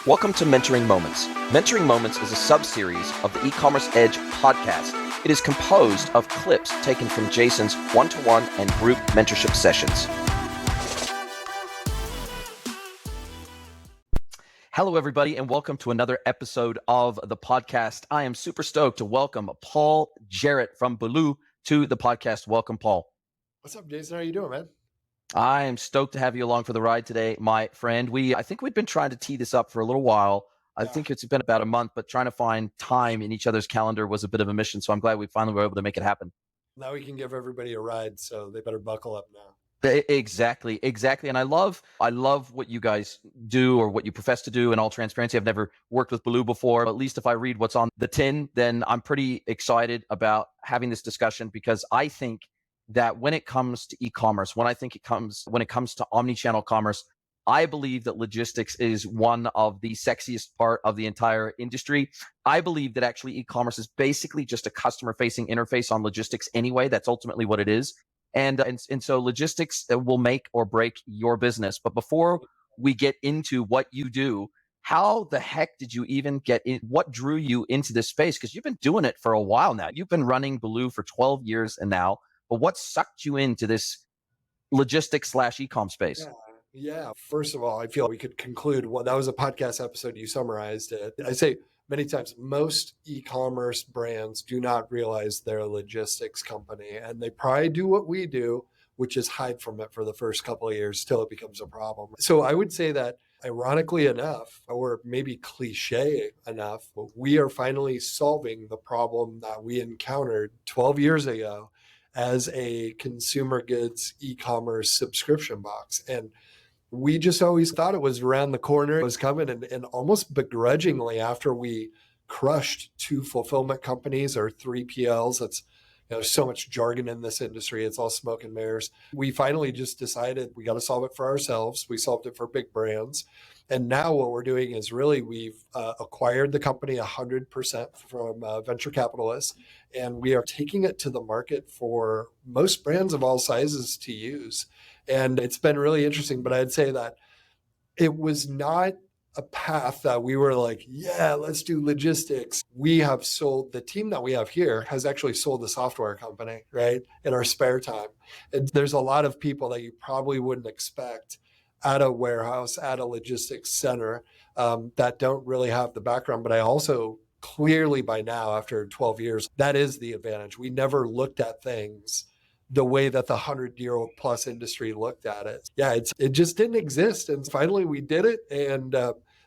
Welcome to Mentoring Moments. Mentoring Moments is a sub-series of the E-Commerce Edge podcast. It is composed of clips taken from Jason's one-to-one and group mentorship sessions. Hello, everybody, and welcome to another episode of the podcast. I am super stoked to welcome Paul JARRETT from Bulu to the podcast. Welcome, Paul. What's up, Jason? How are you doing, man? I am stoked to have you along for the ride today, my friend. I think we've been trying to tee this up for a little while. I think it's been about a month, but trying to find time in each other's calendar was a bit of a mission. So I'm glad we finally were able to make it happen. Now we can give everybody a ride, so they better buckle up now. Exactly. And I love what you guys do or what you profess to do. In all transparency, I've never worked with Bulu before, but at least if I read what's on the tin, then I'm pretty excited about having this discussion, because I think that when it comes to e-commerce, when it comes to omni-channel commerce, I believe that logistics is one of the sexiest part of the entire industry. I believe that actually e-commerce is basically just a customer-facing interface on logistics anyway. That's ultimately what it is. And so logistics will make or break your business. But before we get into what you do, how the heck did you even get in? What drew you into this space? Because you've been doing it for a while now. You've been running Bulu for 12 years and now. But what sucked you into this logistics / e-com space? Yeah. First of all, I feel we could conclude, well, that was a podcast episode. You summarized it. I say many times, most e-commerce brands do not realize they're a logistics company, and they probably do what we do, which is hide from it for the first couple of years till it becomes a problem. So I would say that, ironically enough, or maybe cliche enough, we are finally solving the problem that we encountered 12 years ago as a consumer goods e-commerce subscription box. And we just always thought it was around the corner, it was coming, and almost begrudgingly, after we crushed 2 fulfillment companies, or 3PLs, that's, so much jargon in this industry, it's all smoke and mirrors. We finally just decided we got to solve it for ourselves. We solved it for big brands. And now what we're doing is really we've acquired the company 100% from venture capitalists, and we are taking it to the market for most brands of all sizes to use. And it's been really interesting, but I'd say that it was not a path that we were like, yeah, let's do logistics. We have sold, the team that we have here has actually sold a software company, right, in our spare time. And there's a lot of people that you probably wouldn't expect at a warehouse, at a logistics center, that don't really have the background. But I also clearly, by now, after 12 years, that is the advantage. We never looked at things the way that the 100-year-old plus industry looked at it. Yeah, it just didn't exist. And finally we did it. And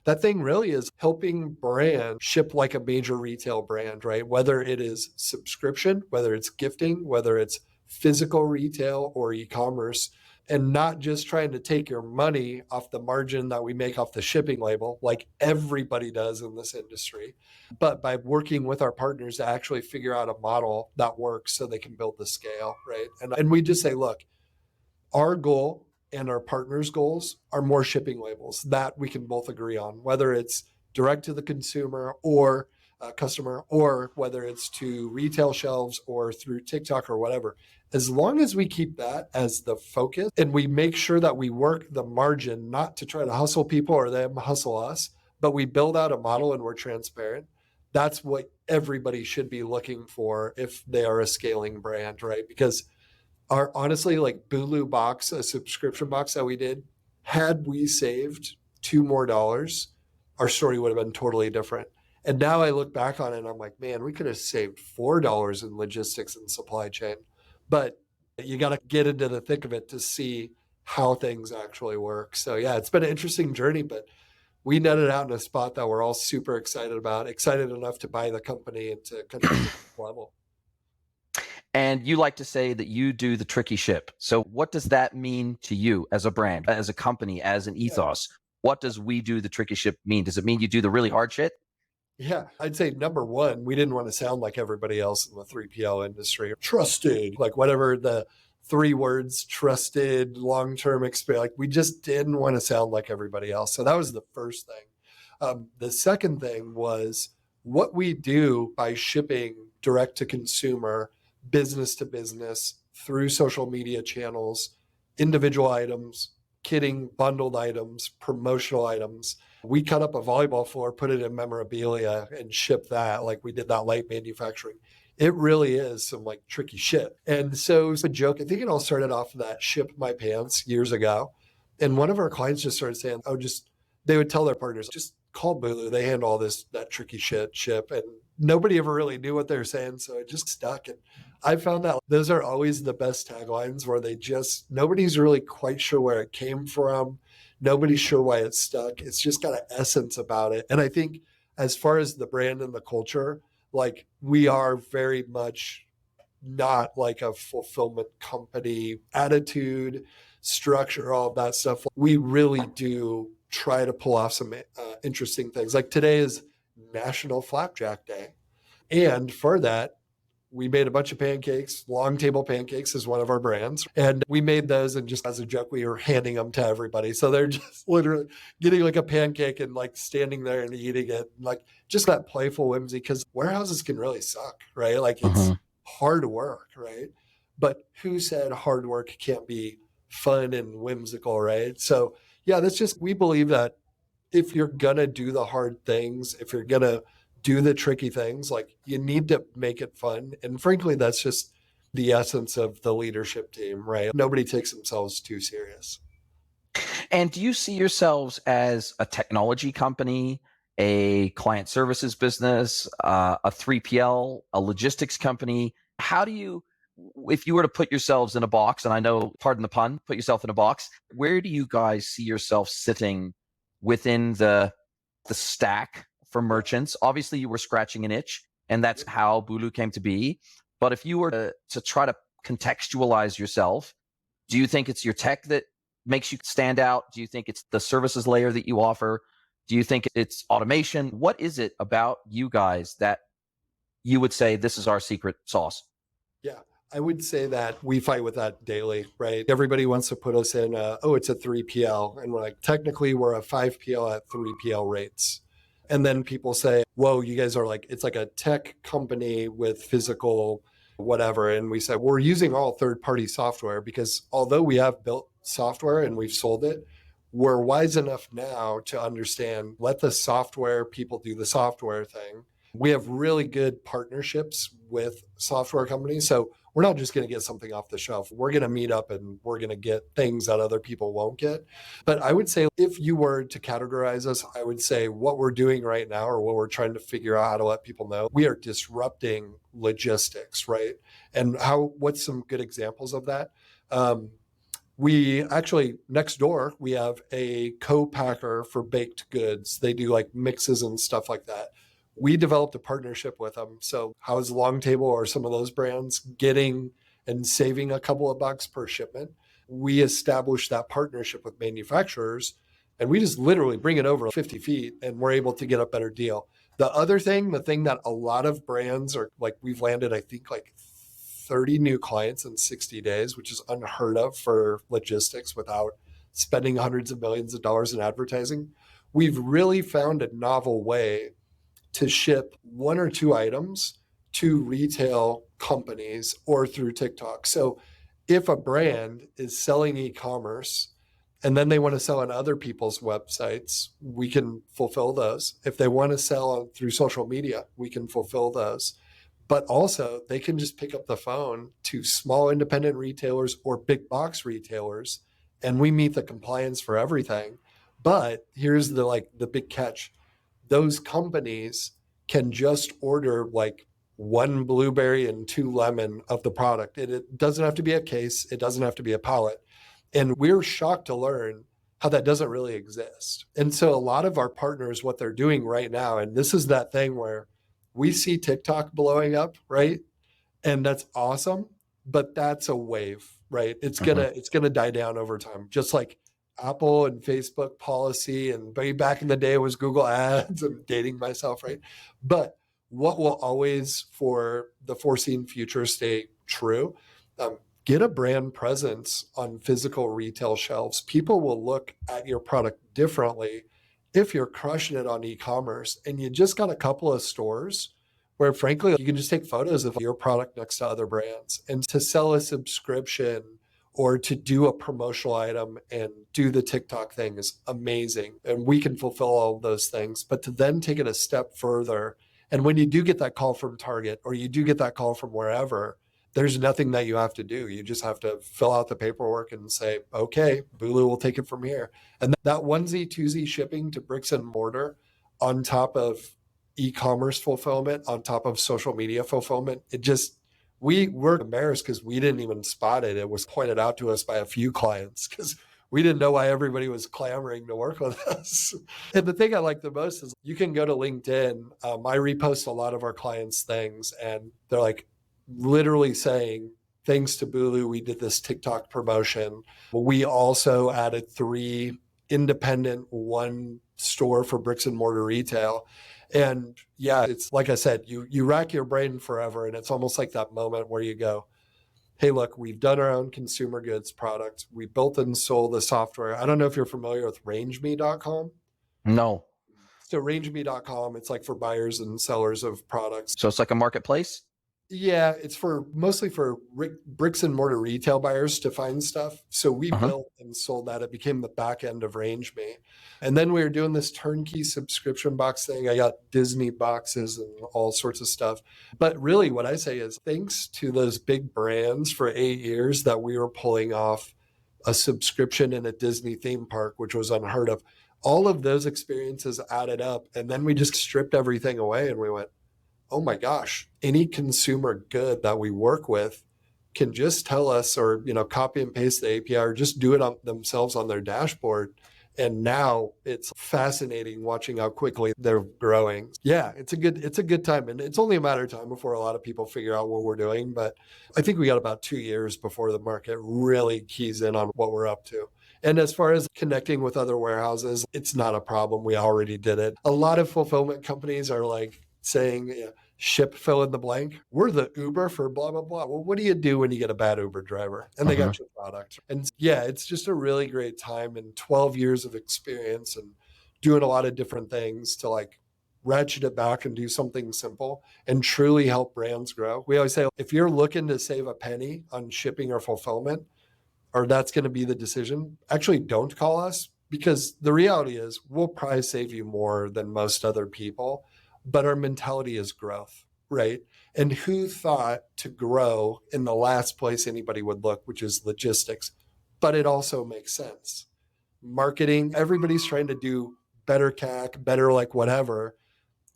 that thing really is helping brands ship like a major retail brand, right? Whether it is subscription, whether it's gifting, whether it's physical retail or e-commerce, and not just trying to take your money off the margin that we make off the shipping label, like everybody does in this industry, but by working with our partners to actually figure out a model that works so they can build the scale, right? And we just say, look, our goal and our partners' goals are more shipping labels that we can both agree on, whether it's direct to the consumer or customer, or whether it's to retail shelves or through TikTok or whatever. As long as we keep that as the focus and we make sure that we work the margin, not to try to hustle people or them hustle us, but we build out a model and we're transparent, that's what everybody should be looking for if they are a scaling brand, right? Because honestly, like Bulu box, a subscription box that we did, had we saved $2 more, our story would have been totally different. And now I look back on it and I'm like, man, we could have saved $4 in logistics and supply chain. But you got to get into the thick of it to see how things actually work. So yeah, it's been an interesting journey, but we netted out in a spot that we're all super excited about, excited enough to buy the company and to kind of get to the level. And you like to say that you do the tricky ship. So what does that mean to you as a brand, as a company, as an ethos? What does we do the tricky ship mean? Does it mean you do the really hard shit? Yeah, I'd say number one, we didn't want to sound like everybody else in the 3PL industry. Trusted, like whatever the 3 words, trusted, long-term experience, like we just didn't want to sound like everybody else. So that was the first thing. The second thing was what we do by shipping direct to consumer, business to business, through social media channels, individual items, kitting, bundled items, promotional items. We cut up a volleyball floor, put it in memorabilia and ship that. Like we did that light manufacturing. It really is some like tricky shit. And so it's a joke. I think it all started off of that ship my pants years ago. And one of our clients just started saying, oh, they would tell their partners, just call Bulu. They handle all that tricky shit ship. And nobody ever really knew what they were saying. So it just stuck. And I found that those are always the best taglines where nobody's really quite sure where it came from. Nobody's sure why it's stuck. It's just got an essence about it. And I think as far as the brand and the culture, like we are very much not like a fulfillment company attitude, structure, all of that stuff. We really do try to pull off some interesting things. Like today is National Flapjack Day. And for that, we made a bunch of pancakes. Long Table Pancakes is one of our brands. And we made those, and just as a joke, we were handing them to everybody. So they're just literally getting like a pancake and like standing there and eating it. Like just that playful whimsy, because warehouses can really suck, right? Like it's hard work, right? But who said hard work can't be fun and whimsical, right? So yeah, we believe that if you're gonna do the hard things, if you're gonna do the tricky things, like you need to make it fun. And frankly, that's just the essence of the leadership team, right? Nobody takes themselves too serious. And do you see yourselves as a technology company, a client services business, a 3PL, a logistics company? How do you, if you were to put yourselves in a box, and I know, pardon the pun, put yourself in a box, where do you guys see yourself sitting within the stack for merchants? Obviously, you were scratching an itch, and that's how Bulu came to be. But if you were to try to contextualize yourself, do you think it's your tech that makes you stand out? Do you think it's the services layer that you offer? Do you think it's automation? What is it about you guys that you would say this is our secret sauce? Yeah, I would say that we fight with that daily, right? Everybody wants to put us in, it's a 3PL. And we're like, technically, we're a 5PL at 3PL rates. And then people say, whoa, you guys are like, it's like a tech company with physical whatever. And we said, we're using all third-party software because although we have built software and we've sold it, we're wise enough now to understand, let the software people do the software thing. We have really good partnerships with software companies. So we're not just going to get something off the shelf. We're going to meet up and we're going to get things that other people won't get. But I would say if you were to categorize us, I would say what we're doing right now, or what we're trying to figure out how to let people know, we are disrupting logistics, right? And what's some good examples of that? We actually, next door, we have a co-packer for baked goods. They do like mixes and stuff like that. We developed a partnership with them. So how is Long Table or some of those brands getting and saving a couple of bucks per shipment? We established that partnership with manufacturers, and we just literally bring it over 50 feet and we're able to get a better deal. The thing that a lot of brands are like, we've landed, I think like 30 new clients in 60 days, which is unheard of for logistics without spending hundreds of millions of dollars in advertising. We've really found a novel way to ship one or two items to retail companies or through TikTok. So if a brand is selling e-commerce and then they want to sell on other people's websites, we can fulfill those. If they want to sell through social media, we can fulfill those. But also they can just pick up the phone to small independent retailers or big box retailers, and we meet the compliance for everything. But here's the big catch. Those companies can just order like one blueberry and two lemon of the product. It doesn't have to be a case. It doesn't have to be a pallet. And we're shocked to learn how that doesn't really exist. And so a lot of our partners, what they're doing right now, and this is that thing where we see TikTok blowing up, right? And that's awesome, but that's a wave, right? It's gonna die down over time, just like Apple and Facebook policy, and way back in the day it was Google Ads. I'm dating myself, right? But what will always, for the foreseen future, stay true? Get a brand presence on physical retail shelves. People will look at your product differently if you're crushing it on e-commerce and you just got a couple of stores where frankly, you can just take photos of your product next to other brands. And to sell a subscription or to do a promotional item and do the TikTok thing is amazing. And we can fulfill all of those things. But to then take it a step further, and when you do get that call from Target or you do get that call from wherever, there's nothing that you have to do. You just have to fill out the paperwork and say, okay, Bulu will take it from here. And that onesie, twosie shipping to bricks and mortar on top of e-commerce fulfillment, on top of social media fulfillment, we were embarrassed because we didn't even spot it. It was pointed out to us by a few clients because we didn't know why everybody was clamoring to work with us. And the thing I like the most is you can go to LinkedIn. I repost a lot of our clients' things, and they're like literally saying, thanks to Bulu, we did this TikTok promotion. We also added 3 independent, 1 store for bricks and mortar retail. And yeah, it's like I said, you rack your brain forever. And it's almost like that moment where you go, hey, look, we've done our own consumer goods product. We built and sold the software. I don't know if you're familiar with rangeme.com. No. So rangeme.com, it's like for buyers and sellers of products. So it's like a marketplace? Yeah, it's mostly for bricks and mortar retail buyers to find stuff. So we built and sold that. It became the back end of RangeMe. And then we were doing this turnkey subscription box thing. I got Disney boxes and all sorts of stuff. But really what I say is thanks to those big brands for 8 years that we were pulling off a subscription in a Disney theme park, which was unheard of. All of those experiences added up. And then we just stripped everything away and we went, oh my gosh, any consumer good that we work with can just tell us or, copy and paste the API or just do it on themselves on their dashboard. And now it's fascinating watching how quickly they're growing. Yeah, it's a good time. And it's only a matter of time before a lot of people figure out what we're doing. But I think we got about 2 years before the market really keys in on what we're up to. And as far as connecting with other warehouses, it's not a problem. We already did it. A lot of fulfillment companies are like saying, ship fill in the blank. We're the Uber for blah, blah, blah. Well, what do you do when you get a bad Uber driver? And they got your product. And yeah, it's just a really great time and 12 years of experience and doing a lot of different things to like ratchet it back and do something simple and truly help brands grow. We always say, if you're looking to save a penny on shipping or fulfillment, or that's going to be the decision, actually don't call us, because the reality is we'll probably save you more than most other people, but our mentality is growth, right? And who thought to grow in the last place anybody would look, which is logistics, but it also makes sense. Marketing, everybody's trying to do better CAC, better like whatever.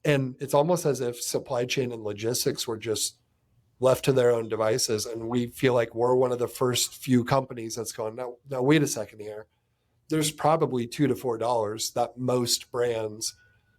And it's almost as if supply chain and logistics were just left to their own devices. And we feel like we're one of the first few companies that's going, now wait a second here. There's probably $2 to $4 that most brands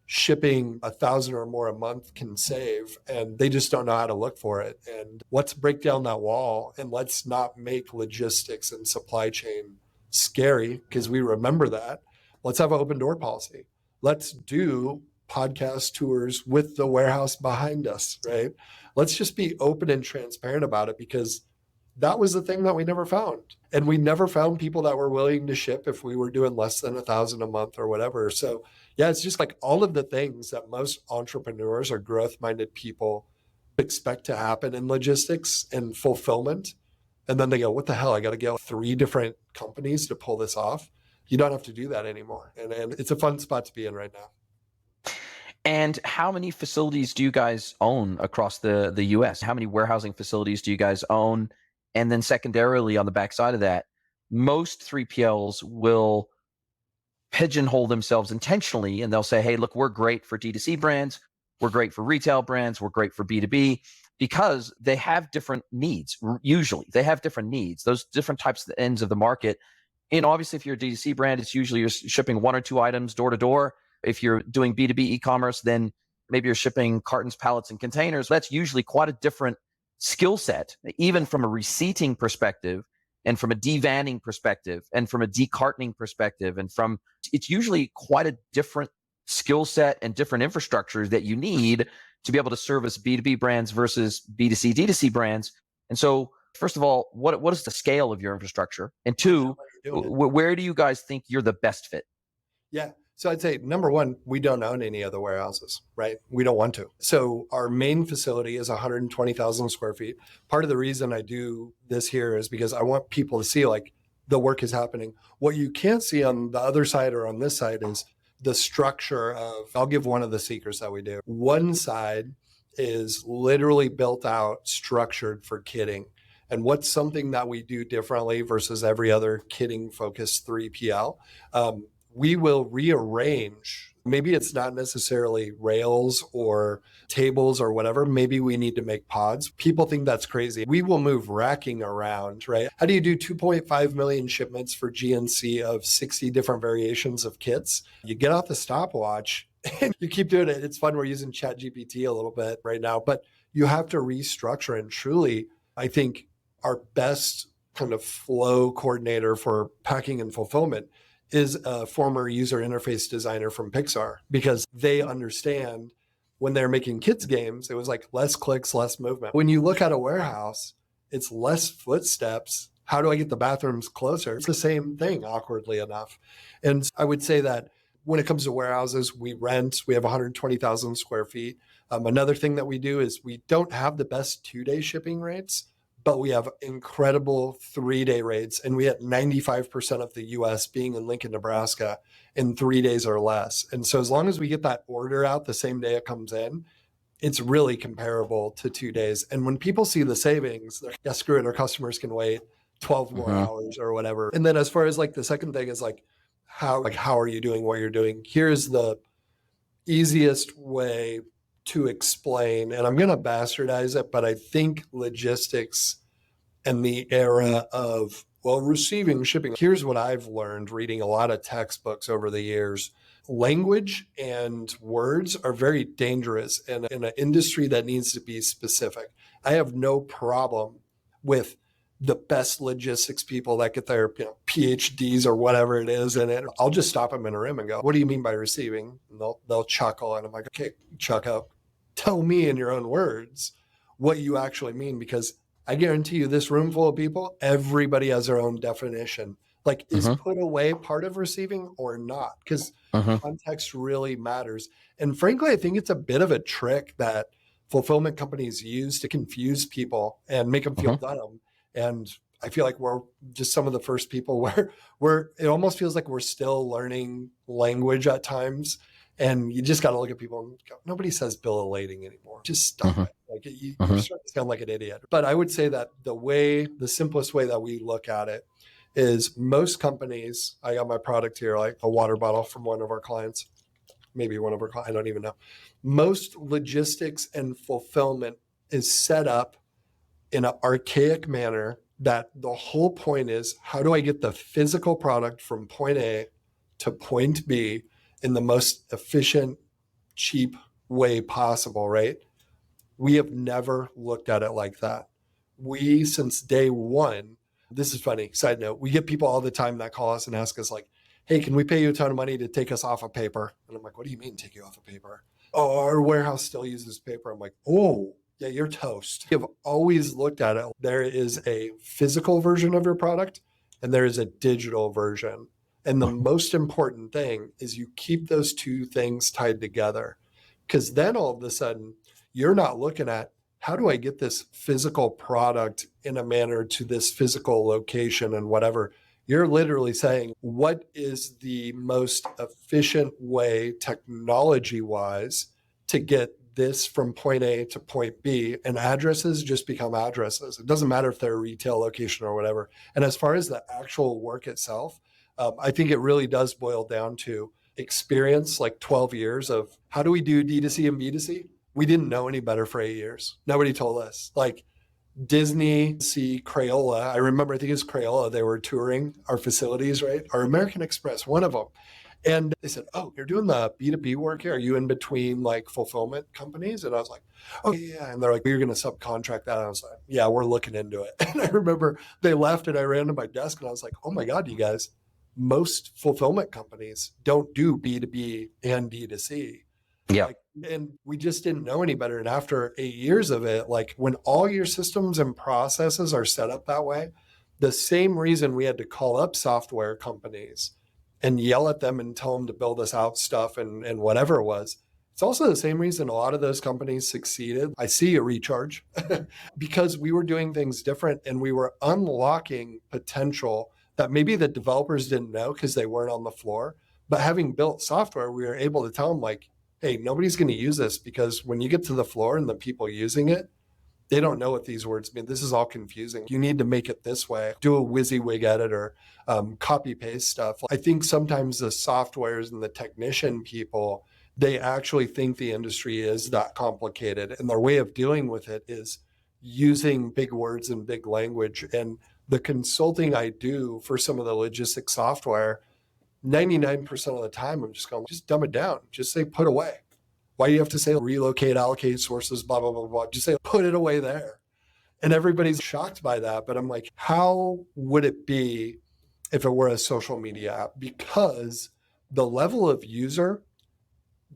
shipping 1,000 or more a month can save, and they just don't know how to look for it. And let's break down that wall and let's not make logistics and supply chain scary, because we remember that. Let's have an open door policy. Let's do podcast tours with the warehouse behind us, right? Let's just be open and transparent about it, because that was the thing that we never found. And we never found people that were willing to ship if we were doing less than 1,000 a month or whatever. So yeah, it's just like all of the things that most entrepreneurs or growth-minded people expect to happen in logistics and fulfillment. And then they go, what the hell? I got to get 3 different companies to pull this off. You don't have to do that anymore. And it's a fun spot to be in right now. And how many facilities do you guys own across the US? How many warehousing facilities do you guys own? And then secondarily, on the backside of that, most 3PLs will pigeonhole themselves intentionally, and they'll say, hey, look, we're great for D2C brands, we're great for retail brands, we're great for B2B, because they have different needs. Usually they have different needs, those different types of ends of the market. And obviously, if you're a D2C brand, it's usually you're shipping 1 or 2 items door to door. If you're doing B2B e-commerce, then maybe you're shipping cartons, pallets, and containers. That's usually quite a different skill set, even from a receipting perspective, and from a devanning perspective, and from a decartoning perspective, and from, it's usually quite a different skill set and different infrastructures that you need to be able to service B2B brands versus B2C, D2C brands. And so, first of all, what is the scale of your infrastructure? And 2, where do you guys think you're the best fit? Yeah. So I'd say number one, we don't own any other warehouses, right? We don't want to. So our main facility is 120,000 square feet. Part of the reason I do this here is because I want people to see like the work is happening. What you can't see on the other side or on this side is the structure of, I'll give one of the secrets that we do. One side is literally built out, structured for kitting. And what's something that we do differently versus every other kitting focused 3PL? We will rearrange. Maybe it's not necessarily rails or tables or whatever. Maybe we need to make pods. People think that's crazy. We will move racking around, right? How do you do 2.5 million shipments for GNC of 60 different variations of kits? You get off the stopwatch and you keep doing it. It's fun. We're using ChatGPT a little bit right now, but you have to restructure. And truly, I think our best kind of flow coordinator for packing and fulfillment is a former user interface designer from Pixar, because they understand when they're making kids games, it was like less clicks, less movement. When you look at a warehouse, it's less footsteps. How do I get the bathrooms closer? It's the same thing, awkwardly enough. And I would say that when it comes to warehouses, we have 120,000 square feet. Another thing that we do is we don't have the best 2-day shipping rates, but we have incredible 3-day rates. And we had 95% of the US being in Lincoln, Nebraska in 3 days or less. And so as long as we get that order out the same day it comes in, it's really comparable to 2 days. And when people see the savings, they're like, yeah, screw it, our customers can wait 12 more hours or whatever. And then as far as like the second thing is like, how are you doing what you're doing? Here's the easiest way to explain, and I'm going to bastardize it, but I think logistics and the era of, well, receiving, shipping, here's what I've learned reading a lot of textbooks over the years. Language and words are very dangerous in an industry that needs to be specific. I have no problem with the best logistics people that get their PhDs or whatever it is in it. I'll just stop them in a room and go, what do you mean by receiving? And they'll chuckle. And I'm like, okay, chuckle. Tell me in your own words what you actually mean, because I guarantee you this room full of people, everybody has their own definition. Like, is put away part of receiving or not? Because context really matters. And frankly, I think it's a bit of a trick that fulfillment companies use to confuse people and make them feel dumb. And I feel like we're just some of the first people where it almost feels like we're still learning language at times. And you just got to look at people and go, nobody says bill of lading anymore. Just stop it. Like you start to sound like an idiot. But I would say that the simplest way that we look at it is most companies, I got my product here, like a water bottle from one of our clients, maybe one of our clients, I don't even know. Most logistics and fulfillment is set up in an archaic manner that the whole point is, how do I get the physical product from point A to point B in the most efficient, cheap way possible, right? We have never looked at it like that. We, since day one, this is funny, side note, we get people all the time that call us and ask us like, hey, can we pay you a ton of money to take us off of paper? And I'm like, what do you mean take you off of paper? Oh, our warehouse still uses paper. I'm like, oh, yeah, you're toast. You've always looked at it. There is a physical version of your product and there is a digital version. And the most important thing is you keep those two things tied together, because then all of a sudden you're not looking at, how do I get this physical product in a manner to this physical location and whatever. You're literally saying, what is the most efficient way technology-wise to get this from point A to point B? And addresses just become addresses. It doesn't matter if they're a retail location or whatever. And as far as the actual work itself, I think it really does boil down to experience, like 12 years of how do we do D2C and B2C? We didn't know any better for 8 years. Nobody told us. Like Disney, Crayola, I remember, I think it was Crayola, they were touring our facilities, right? Or American Express, one of them. And they said, oh, you're doing the B2B work here? Are you in between like fulfillment companies? And I was like, oh, yeah. And they're like, you're going to subcontract that. And I was like, yeah, we're looking into it. And I remember they left and I ran to my desk and I was like, oh my God, you guys, most fulfillment companies don't do B2B and D2C. Yeah. And we just didn't know any better. And after 8 years of it, like when all your systems and processes are set up that way, the same reason we had to call up software companies and yell at them and tell them to build us out stuff and whatever it was. It's also the same reason a lot of those companies succeeded. I see a recharge because we were doing things different and we were unlocking potential that maybe the developers didn't know because they weren't on the floor. But having built software, we were able to tell them like, hey, nobody's going to use this because when you get to the floor and the people using it, they don't know what these words mean. This is all confusing. You need to make it this way. Do a WYSIWYG editor, copy paste stuff. I think sometimes the softwares and the technician people, they actually think the industry is that complicated. And their way of dealing with it is using big words and big language. And the consulting I do for some of the logistics software, 99% of the time, I'm just going, just dumb it down. Just say, put away. Why do you have to say relocate, allocate sources, blah, blah, blah, blah. Just say, put it away there. And everybody's shocked by that. But I'm like, how would it be if it were a social media app? Because the level of user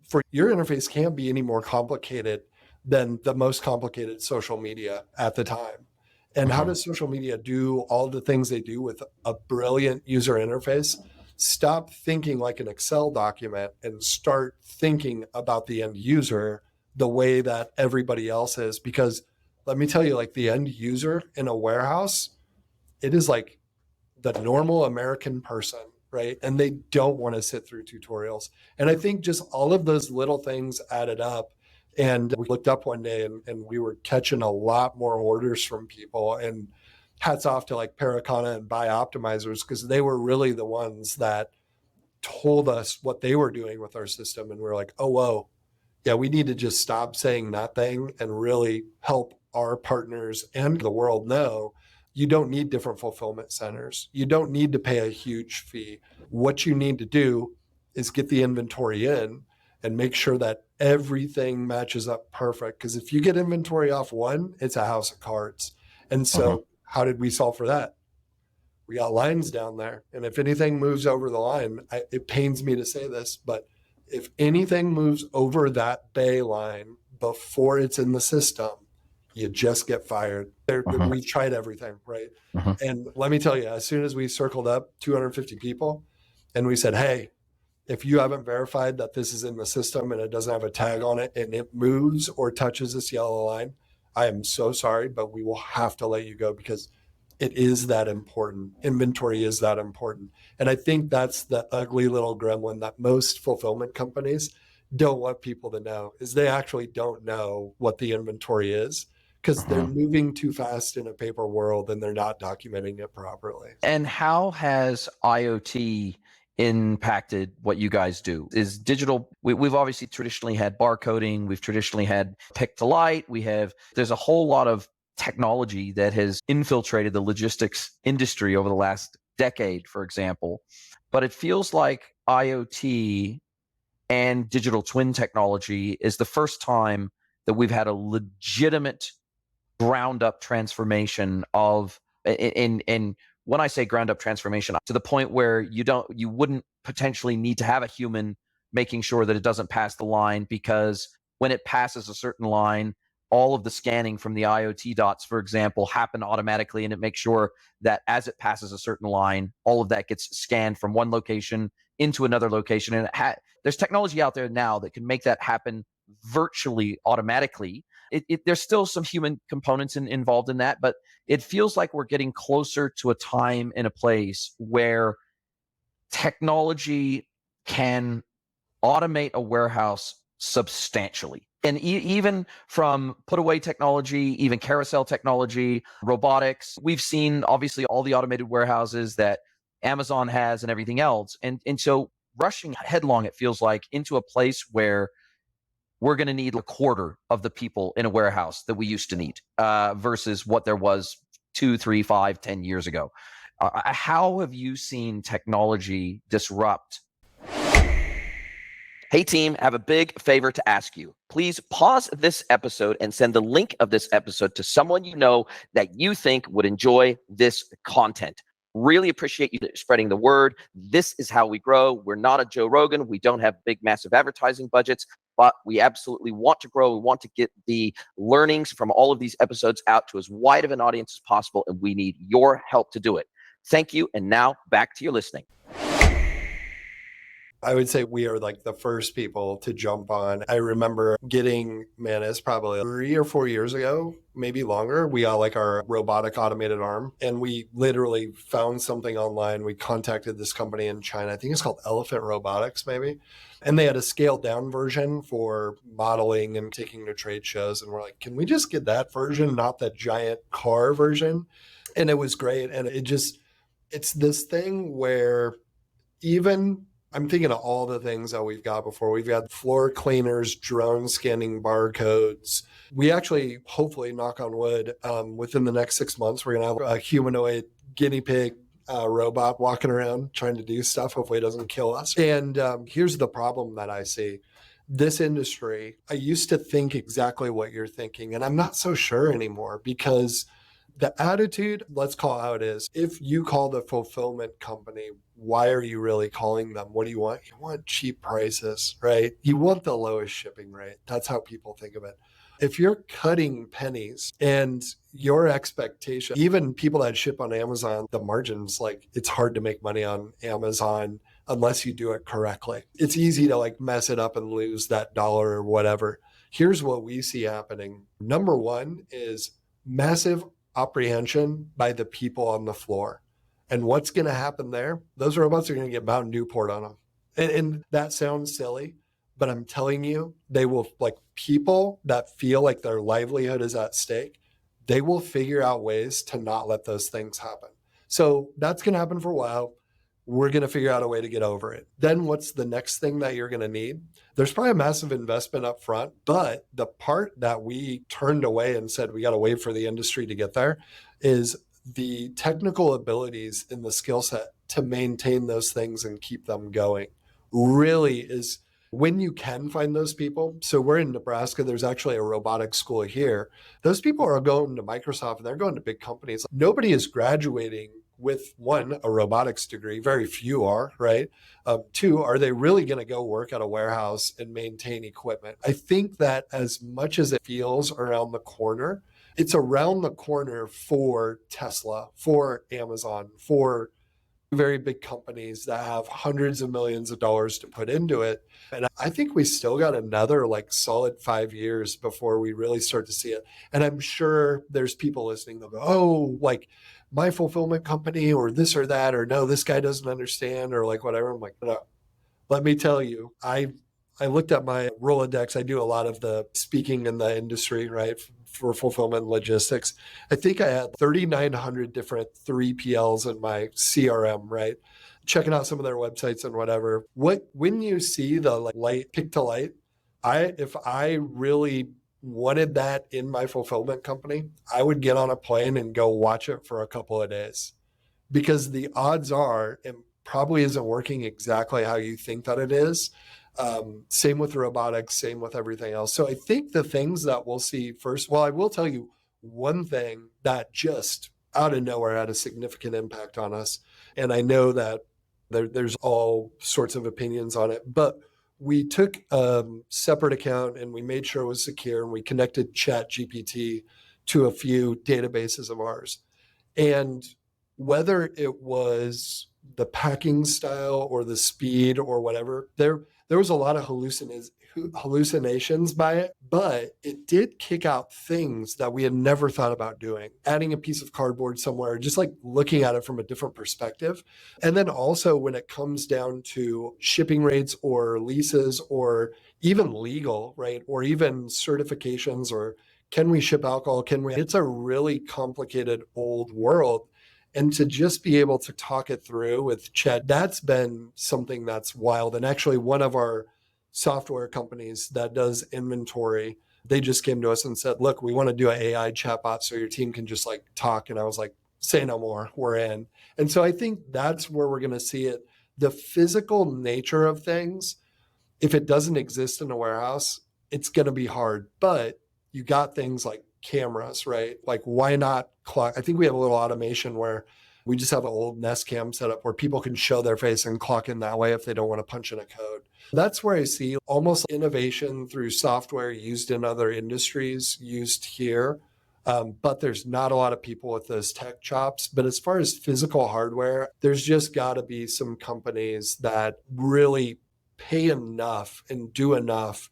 for your interface can't be any more complicated than the most complicated social media at the time. And how does social media do all the things they do with a brilliant user interface? Stop thinking like an Excel document and start thinking about the end user the way that everybody else is. Because let me tell you, like the end user in a warehouse, it is like the normal American person, right? And they don't want to sit through tutorials. And I think just all of those little things added up. And we looked up one day and we were catching a lot more orders from people. And hats off to like Paracana and Buy Optimizers, because they were really the ones that told us what they were doing with our system. And we're like, oh, whoa, yeah, we need to just stop saying that thing and really help our partners and the world know you don't need different fulfillment centers. You don't need to pay a huge fee. What you need to do is get the inventory in and make sure that everything matches up perfect. Because if you get inventory off one, it's a house of cards. And so how did we solve for that? We got lines down there. And if anything moves over the line, it pains me to say this, but if anything moves over that bay line before it's in the system, you just get fired. We tried everything, right? And let me tell you, as soon as we circled up 250 people and we said, hey, if you haven't verified that this is in the system and it doesn't have a tag on it and it moves or touches this yellow line, I am so sorry, but we will have to let you go because it is that important. Inventory is that important. And I think that's the ugly little gremlin that most fulfillment companies don't want people to know, is they actually don't know what the inventory is because they're moving too fast in a paper world and they're not documenting it properly. And how has IoT impacted what you guys do? Is digital, we've obviously traditionally had barcoding, we've traditionally had pick to light, there's a whole lot of technology that has infiltrated the logistics industry over the last decade, for example. But it feels like IoT and digital twin technology is the first time that we've had a legitimate ground up transformation of, in when I say ground up transformation, to the point where you wouldn't potentially need to have a human making sure that it doesn't pass the line, because when it passes a certain line, all of the scanning from the IoT dots, for example, happen automatically, and it makes sure that as it passes a certain line, all of that gets scanned from one location into another location. And there's technology out there now that can make that happen virtually automatically. There's still some human components involved in that, but it feels like we're getting closer to a time and a place where technology can automate a warehouse substantially. And even from put away technology, even carousel technology, robotics, we've seen obviously all the automated warehouses that Amazon has and everything else. And so rushing headlong, it feels like, into a place where we're going to need a quarter of the people in a warehouse that we used to need versus what there was 2, 3, 5, 10 years ago. How have you seen technology disrupt? Hey team, I have a big favor to ask you. Please pause this episode and send the link of this episode to someone you know that you think would enjoy this content. Really appreciate you spreading the word. This is how we grow. We're not a Joe Rogan. We don't have big, massive advertising budgets, but we absolutely want to grow. We want to get the learnings from all of these episodes out to as wide of an audience as possible, and we need your help to do it. Thank you. And now back to your listening. I would say we are like the first people to jump on. I remember getting, man, it's probably 3 or 4 years ago, maybe longer. We got like our robotic automated arm and we literally found something online. We contacted this company in China. I think it's called Elephant Robotics, maybe. And they had a scaled down version for modeling and taking to trade shows. And we're like, can we just get that version, not the giant car version? And it was great. And it's this thing where even I'm thinking of all the things that we've got before. We've got floor cleaners, drone scanning barcodes. We actually, hopefully, knock on wood, within the next 6 months, we're going to have a humanoid guinea pig robot walking around trying to do stuff. Hopefully it doesn't kill us. And here's the problem that I see. This industry, I used to think exactly what you're thinking, and I'm not so sure anymore because the attitude, let's call it how it is. If you call the fulfillment company, why are you really calling them? What do you want? You want cheap prices, right? You want the lowest shipping rate. That's how people think of it. If you're cutting pennies and your expectation, even people that ship on Amazon, the margins, like it's hard to make money on Amazon unless you do it correctly. It's easy to like mess it up and lose that dollar or whatever. Here's what we see happening. Number one is massive apprehension by the people on the floor. And what's going to happen there? Those robots are going to get Mountain Newport on them. And that sounds silly, but I'm telling you, they will, like people that feel like their livelihood is at stake, they will figure out ways to not let those things happen. So that's going to happen for a while. We're going to figure out a way to get over it. Then what's the next thing that you're going to need? There's probably a massive investment up front, but the part that we turned away and said we got to wait for the industry to get there is the technical abilities in the skill set to maintain those things and keep them going really is when you can find those people. So we're in Nebraska, there's actually a robotics school here. Those people are going to Microsoft and they're going to big companies. Nobody is graduating with one, a robotics degree. Very few are, right? Two, are they really going to go work at a warehouse and maintain equipment? I think that as much as it feels around the corner, it's around the corner for Tesla, for Amazon, for very big companies that have hundreds of millions of dollars to put into it. And I think we still got another like solid 5 years before we really start to see it. And I'm sure there's people listening that go, oh, like my fulfillment company or this or that, or no, this guy doesn't understand or like whatever. I'm like, no, let me tell you, I looked at my Rolodex. I do a lot of the speaking in the industry, right, for fulfillment and logistics. I think I had 3,900 different 3PLs in my CRM, right? Checking out some of their websites and whatever. When you see the like light, pick to light, if I really wanted that in my fulfillment company, I would get on a plane and go watch it for a couple of days because the odds are it probably isn't working exactly how you think that it is. Same with robotics, same with everything else. So I think the things that we'll see first, well, I will tell you one thing that just out of nowhere had a significant impact on us. And I know that there's all sorts of opinions on it, but we took a separate account and we made sure it was secure and we connected ChatGPT to a few databases of ours. And whether it was the packing style or the speed or whatever, there was a lot of hallucinations by it, but it did kick out things that we had never thought about doing. Adding a piece of cardboard somewhere, just like looking at it from a different perspective. And then also when it comes down to shipping rates or leases or even legal, right? Or even certifications or can we ship alcohol? It's a really complicated old world. And to just be able to talk it through with Chat, that's been something that's wild. And actually one of our software companies that does inventory, they just came to us and said, look, we want to do an AI chatbot so your team can just like talk. And I was like, say no more, we're in. And so I think that's where we're going to see it. The physical nature of things, if it doesn't exist in a warehouse, it's going to be hard. But you got things like cameras, right? Like why not clock? I think we have a little automation where we just have an old Nest Cam set up where people can show their face and clock in that way if they don't want to punch in a code. That's where I see almost innovation through software used in other industries, used here. But there's not a lot of people with those tech chops. But as far as physical hardware, there's just got to be some companies that really pay enough and do enough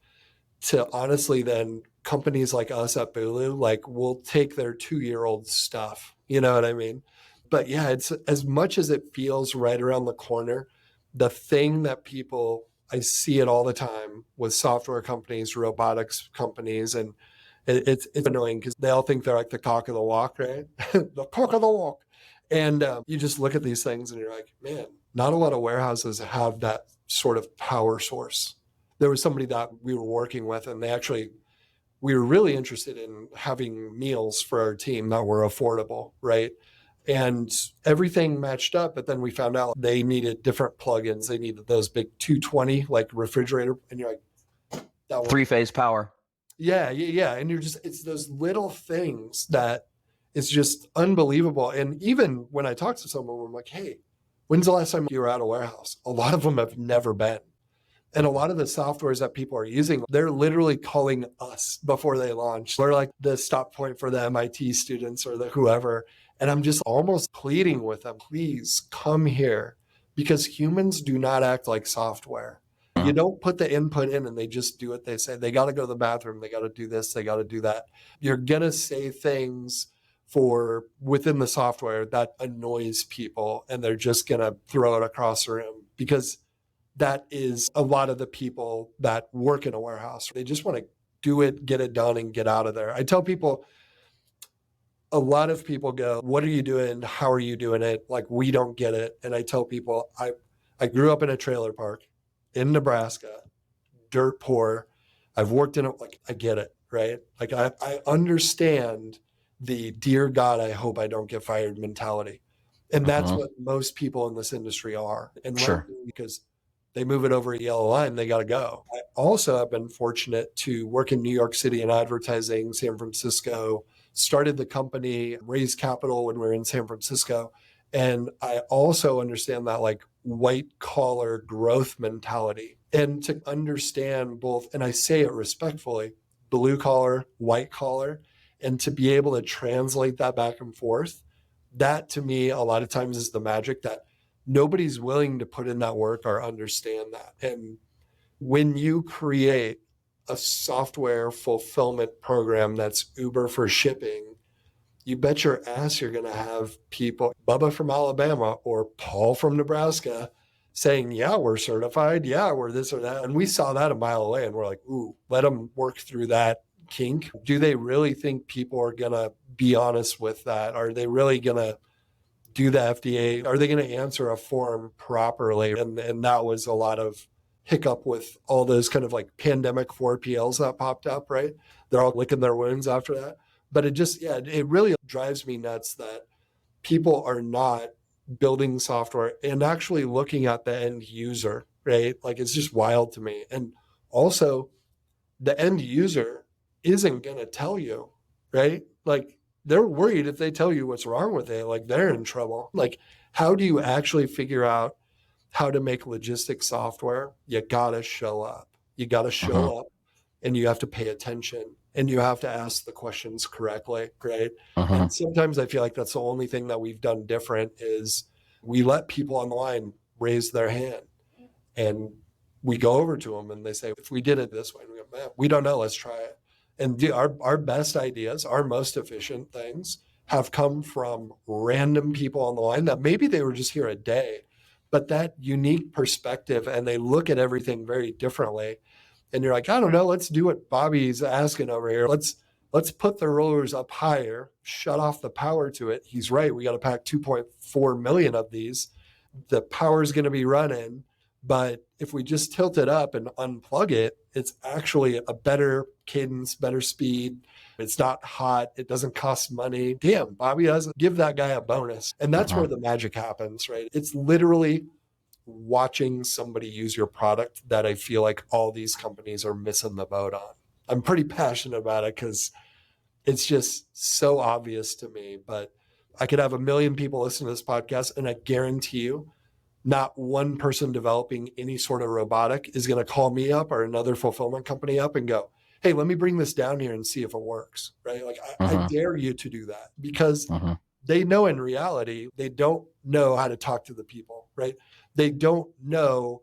to honestly then companies like us at Bulu, like will take their 2-year-old stuff. You know what I mean? But yeah, it's as much as it feels right around the corner, the thing that I see it all the time with software companies, robotics companies, and it's annoying because they all think they're like the cock of the walk, right? The cock of the walk. And you just look at these things and you're like, man, not a lot of warehouses have that sort of power source. There was somebody that we were working with, and we were really interested in having meals for our team that were affordable, right? And everything matched up, but then we found out they needed different plugins. They needed those big 220 like refrigerator, and you're like, that one. 3-phase power. Yeah. And it's those little things that it's just unbelievable. And even when I talk to someone, I'm like, hey, when's the last time you were at a warehouse? A lot of them have never been. And a lot of the softwares that people are using, they're literally calling us before they launch. We're like the stop point for the MIT students or the whoever. And I'm just almost pleading with them, please come here, because humans do not act like software. You don't put the input in and they just do what they say. They got to go to the bathroom. They got to do this. They got to do that. You're going to say things within the software that annoys people, and they're just going to throw it across the room, because that is a lot of the people that work in a warehouse. They just want to do it, get it done, and get out of there. I tell people, a lot of people go, what are you doing? How are you doing it? Like, we don't get it. And I tell people, I grew up in a trailer park in Nebraska, dirt poor. I've worked in it. Like, I get it, right? Like, I understand the dear God, I hope I don't get fired mentality. And that's what most people in this industry are. And Sure. Because they move it over a yellow line, they got to go. I also have been fortunate to work in New York City in advertising, San Francisco, started the company, raised capital when we were in San Francisco. And I also understand that like white collar growth mentality, and to understand both, and I say it respectfully, blue collar, white collar, and to be able to translate that back and forth. That to me, a lot of times is the magic that nobody's willing to put in that work or understand that. And when you create a software fulfillment program that's Uber for shipping, you bet your ass you're going to have people, Bubba from Alabama or Paul from Nebraska, saying, yeah, we're certified. Yeah, we're this or that. And we saw that a mile away and we're like, ooh, let them work through that kink. Do they really think people are going to be honest with that? Are they really going to do the FDA? Are they going to answer a form properly? And that was a lot of hiccup with all those kind of like pandemic 4PLs that popped up, right? They're all licking their wounds after that. But it really drives me nuts that people are not building software and actually looking at the end user, right? Like, it's just wild to me. And also, the end user isn't going to tell you, right? Like, they're worried if they tell you what's wrong with it, like they're in trouble. Like, how do you actually figure out how to make logistics software? You got to show up. You got to show up, and you have to pay attention, and you have to ask the questions correctly, right? And sometimes I feel like that's the only thing that we've done different is we let people on the line raise their hand, and we go over to them and they say, if we did it this way, and we go, man, we don't know, let's try it. And our best ideas, our most efficient things have come from random people on the line that maybe they were just here a day, but that unique perspective, and they look at everything very differently. And you're like, I don't know, let's do what Bobby's asking over here. Let's put the rollers up higher, shut off the power to it. He's right. We got to pack 2.4 million of these. The power is going to be running. But if we just tilt it up and unplug it, it's actually a better cadence, better speed. It's not hot. It doesn't cost money. Damn, Bobby doesn't give that guy a bonus. And that's where the magic happens, right? It's literally watching somebody use your product that I feel like all these companies are missing the boat on. I'm pretty passionate about it because it's just so obvious to me. But I could have 1 million people listen to this podcast, and I guarantee you, not one person developing any sort of robotic is going to call me up or another fulfillment company up and go, hey, let me bring this down here and see if it works, right? Like, I dare you to do that, because they know in reality, they don't know how to talk to the people, right? They don't know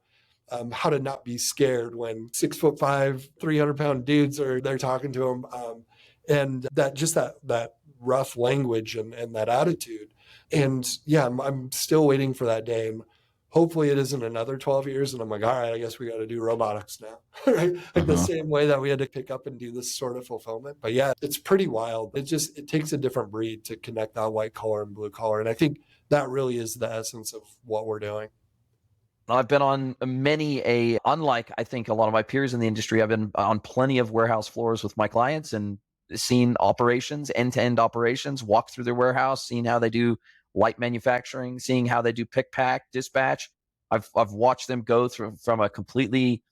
how to not be scared when 6'5", 300-pound dudes they're talking to them, and that rough language and that attitude. And yeah, I'm still waiting for that day. And hopefully it isn't another 12 years. And I'm like, all right, I guess we got to do robotics now, right? Like the same way that we had to pick up and do this sort of fulfillment. But yeah, it's pretty wild. It takes a different breed to connect that white collar and blue collar. And I think that really is the essence of what we're doing. I've been on unlike I think a lot of my peers in the industry, I've been on plenty of warehouse floors with my clients and seen operations, end-to-end operations, walk through their warehouse, seeing how they do light manufacturing, seeing how they do pick, pack, dispatch. I've watched them go through from a completely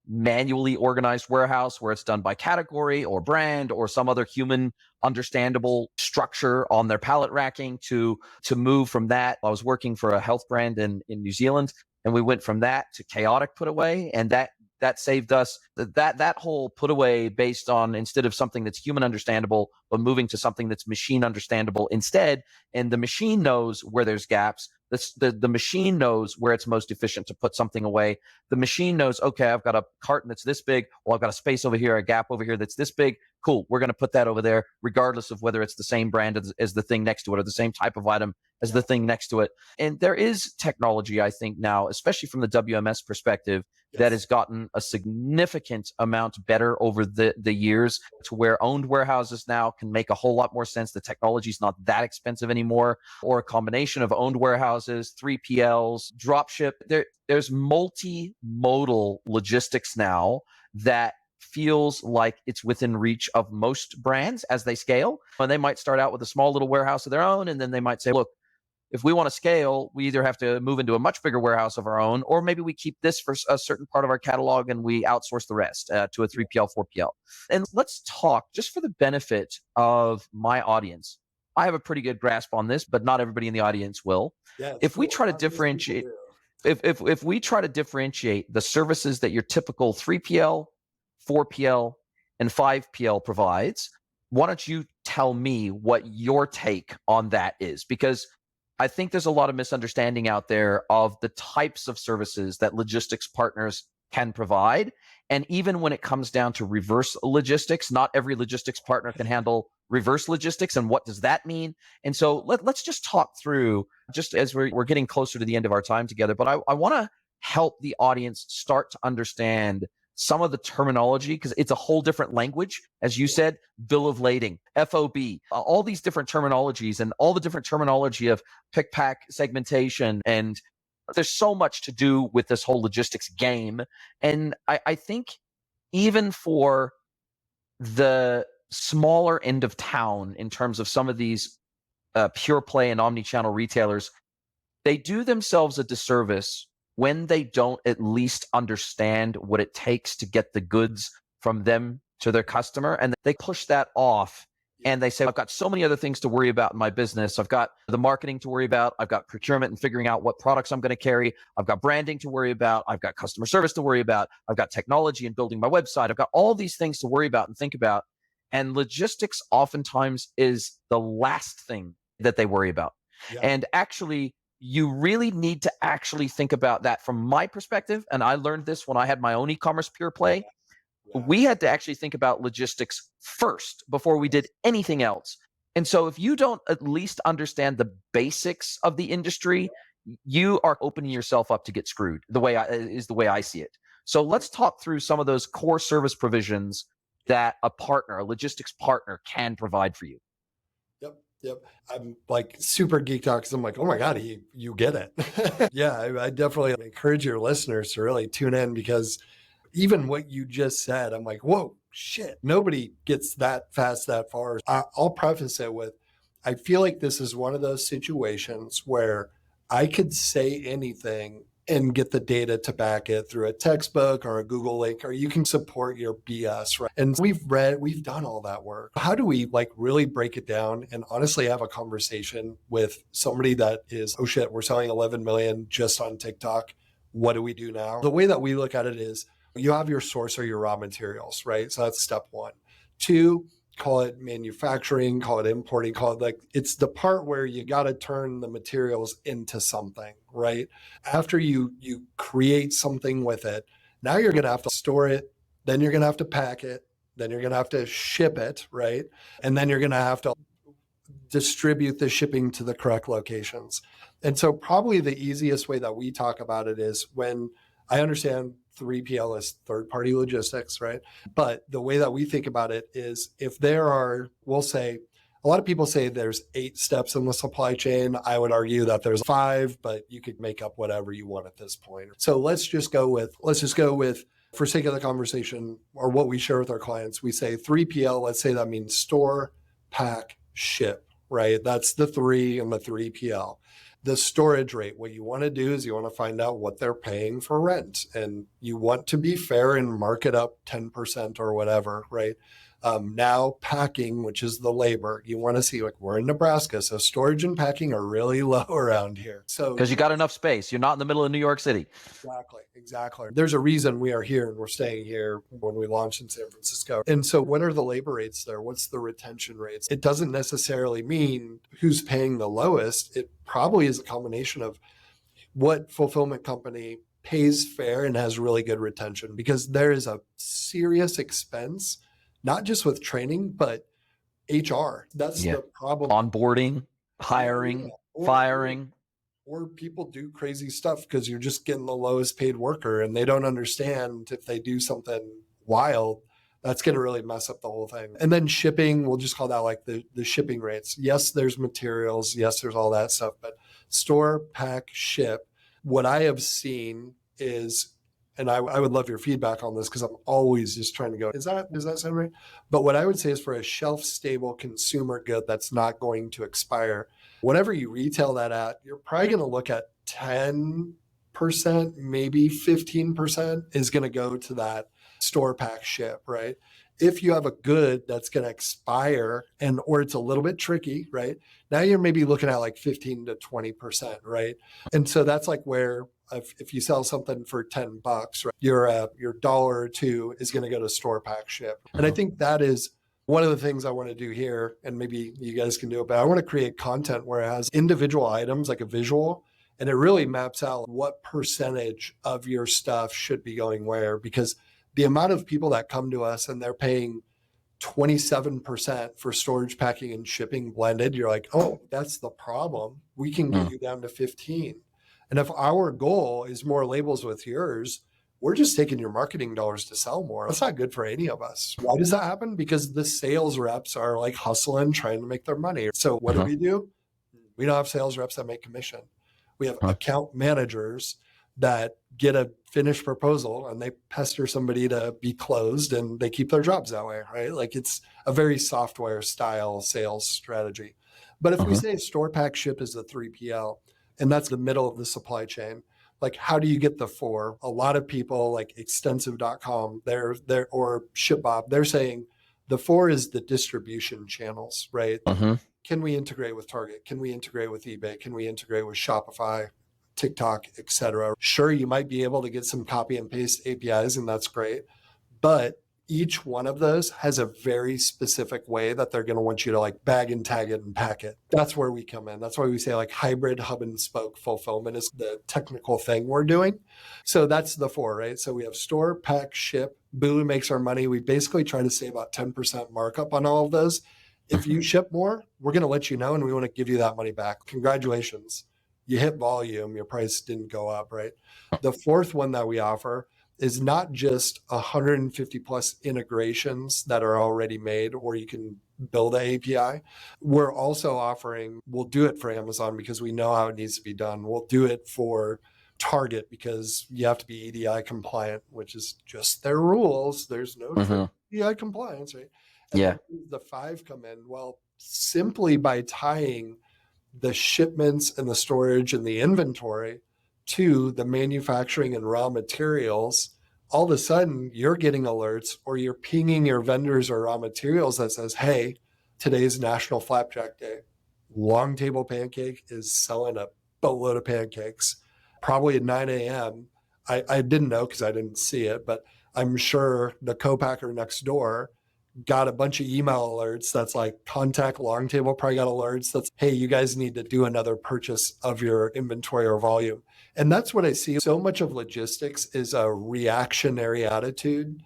manually organized warehouse where it's done by category or brand or some other human understandable structure on their pallet racking to move from that. I was working for a health brand in New Zealand, and we went from that to chaotic put away, and that saved us that whole put away based on, instead of something that's human understandable, but moving to something that's machine understandable instead. And the machine knows where there's gaps. The machine knows where it's most efficient to put something away. The machine knows, okay, I've got a carton that's this big. Well, I've got a space over here, a gap over here that's this big. Cool. We're going to put that over there, regardless of whether it's the same brand as the thing next to it or the same type of item as the thing next to it. And there is technology, I think now, especially from the WMS perspective, that has gotten a significant amount better over the years, to where owned warehouses now can make a whole lot more sense. The technology is not that expensive anymore, or a combination of owned warehouses, 3PLs, dropship. There's multimodal logistics now that feels like it's within reach of most brands as they scale. And they might start out with a small little warehouse of their own, and then they might say, look, if we want to scale, we either have to move into a much bigger warehouse of our own, or maybe we keep this for a certain part of our catalog and we outsource the rest to a 3PL, 4PL. And let's talk, just for the benefit of my audience. I have a pretty good grasp on this, but not everybody in the audience will. Yeah, If we try to differentiate, if we try to differentiate the services that your typical 3PL, 4PL, and 5PL provides, why don't you tell me what your take on that is? Because I think there's a lot of misunderstanding out there of the types of services that logistics partners can provide. And even when it comes down to reverse logistics, not every logistics partner can handle reverse logistics. And what does that mean? And so let's just talk through, just as we're getting closer to the end of our time together, but I want to help the audience start to understand some of the terminology, because it's a whole different language. As you said, bill of lading, FOB, all these different terminologies, and all the different terminology of pick, pack, segmentation. And there's so much to do with this whole logistics game. And I think even for the smaller end of town, in terms of some of these pure play and omni-channel retailers, they do themselves a disservice when they don't at least understand what it takes to get the goods from them to their customer. And they push that off, and they say, I've got so many other things to worry about in my business. I've got the marketing to worry about. I've got procurement and figuring out what products I'm going to carry. I've got branding to worry about. I've got customer service to worry about. I've got technology and building my website. I've got all these things to worry about and think about. And logistics oftentimes is the last thing that they worry about. Yeah. And actually, you really need to actually think about that from my perspective. And I learned this when I had my own e-commerce pure play. Yeah. We had to actually think about logistics first before we did anything else. And so if you don't at least understand the basics of the industry, you are opening yourself up to get screwed, the way I see it. So let's talk through some of those core service provisions that a logistics partner can provide for you. Yep. I'm like super geeked out because I'm like, oh my God, you get it. Yeah, I definitely encourage your listeners to really tune in, because even what you just said, I'm like, whoa, shit, nobody gets that fast, that far. I'll preface it with, I feel like this is one of those situations where I could say anything and get the data to back it through a textbook or a Google link, or you can support your BS, right? And we've done all that work. How do we really break it down and honestly have a conversation with somebody that is, oh shit, we're selling 11 million just on TikTok. What do we do now? The way that we look at it is, you have your source or your raw materials, right? So that's step one. Two, call it manufacturing, call it importing, call it it's the part where you got to turn the materials into something, right? After you create something with it, now you're going to have to store it, then you're going to have to pack it, then you're going to have to ship it, right? And then you're going to have to distribute the shipping to the correct locations. And so probably the easiest way that we talk about it is when I understand 3PL is third-party logistics, right? But the way that we think about it is if there are, we'll say, a lot of people say there's 8 steps in the supply chain. I would argue that there's 5, but you could make up whatever you want at this point. So let's just go with, for sake of the conversation, or what we share with our clients, we say 3PL, let's say that means store, pack, ship, right? That's the 3 and the 3PL. The storage rate, what you want to do is you want to find out what they're paying for rent, and you want to be fair and mark it up 10% or whatever, right? Now packing, which is the labor, you want to see, like, we're in Nebraska, so storage and packing are really low around here. So Because you got enough space. You're not in the middle of New York City. Exactly. There's a reason we are here and we're staying here when we launched in San Francisco. And so what are the labor rates there? What's the retention rates? It doesn't necessarily mean who's paying the lowest. It probably is a combination of what fulfillment company pays fair and has really good retention, because there is a serious expense, not just with training, but HR. That's the problem. Onboarding, hiring, firing. Or people do crazy stuff because you're just getting the lowest paid worker and they don't understand if they do something wild, that's going to really mess up the whole thing. And then shipping, we'll just call that like the shipping rates. Yes, there's materials. Yes, there's all that stuff, but store, pack, ship. What I have seen is, and I would love your feedback on this because I'm always just trying to go, does that sound right? But what I would say is for a shelf-stable consumer good that's not going to expire, whatever you retail that at, you're probably going to look at 10%, maybe 15% is going to go to that store, pack, ship, right? If you have a good that's going to expire or it's a little bit tricky, right? Now you're maybe looking at like 15 to 20%, right? And so that's like where if you sell something for $10, right, your dollar or two is going to go to store, pack, ship. And I think that is one of the things I want to do here, and maybe you guys can do it, but I want to create content where it has individual items, like a visual, and it really maps out what percentage of your stuff should be going where, because the amount of people that come to us and they're paying 27% for storage, packing, and shipping blended, you're like, oh, that's the problem. We can get you down to 15. And if our goal is more labels with yours, we're just taking your marketing dollars to sell more. That's not good for any of us. Why does that happen? Because the sales reps are like hustling, trying to make their money. So what do? We don't have sales reps that make commission. We have account managers that get a finished proposal and they pester somebody to be closed and they keep their jobs that way, right? Like it's a very software style sales strategy. But if we say store, pack, ship is the 3PL, and that's the middle of the supply chain, like how do you get the 4? A lot of people like extensive.com, they're or ShipBob, they're saying the 4 is the distribution channels, right? Can we integrate with Target? Can we integrate with eBay? Can we integrate with Shopify, TikTok, etc.? Sure, you might be able to get some copy and paste APIs, and that's great. But each one of those has a very specific way that they're going to want you to like bag and tag it and pack it. That's where we come in. That's why we say like hybrid hub and spoke fulfillment is the technical thing we're doing. So that's the 4, right? So we have store, pack, ship. Bulu makes our money. We basically try to say about 10% markup on all of those. If you ship more, we're going to let you know and we want to give you that money back. Congratulations. You hit volume, your price didn't go up, right? The 4th one that we offer is not just 150 plus integrations that are already made, or you can build an API. We're also offering, we'll do it for Amazon because we know how it needs to be done. We'll do it for Target because you have to be EDI compliant, which is just their rules. There's no EDI compliance, right? And the 5 come in, well, simply by tying the shipments and the storage and the inventory to the manufacturing and raw materials, all of a sudden you're getting alerts or you're pinging your vendors or raw materials that says, hey, today's National Flapjack Day. Long Table Pancake is selling a boatload of pancakes, probably at 9 a.m. I didn't know because I didn't see it, but I'm sure the co-packer next door got a bunch of email alerts that's like contact long table probably got alerts that's, hey, you guys need to do another purchase of your inventory or volume. And that's what I see. So much of logistics is a reactionary attitude.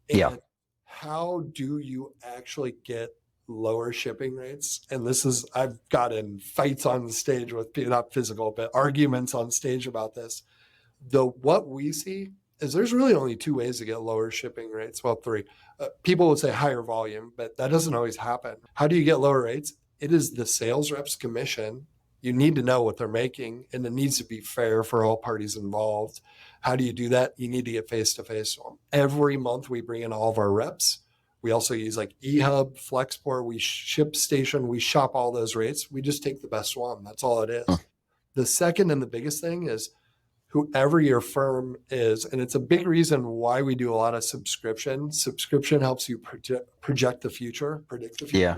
Yeah. And how do you actually get lower shipping rates? And this is, I've gotten fights on stage with, not physical, but arguments on stage about this. What we see is there's really only two ways to get lower shipping rates. Well, three. People would say higher volume, but that doesn't always happen. How do you get lower rates? It is the sales rep's commission. You need to know what they're making, and it needs to be fair for all parties involved. How do you do that? You need to get face-to-face. Every month we bring in all of our reps. We also use like eHub, Flexport, we ship station, we shop all those rates. We just take the best one. That's all it is. The second and the biggest thing is whoever your firm is, and it's a big reason why we do a lot of subscription. Subscription helps you project the future, predict the future. Yeah.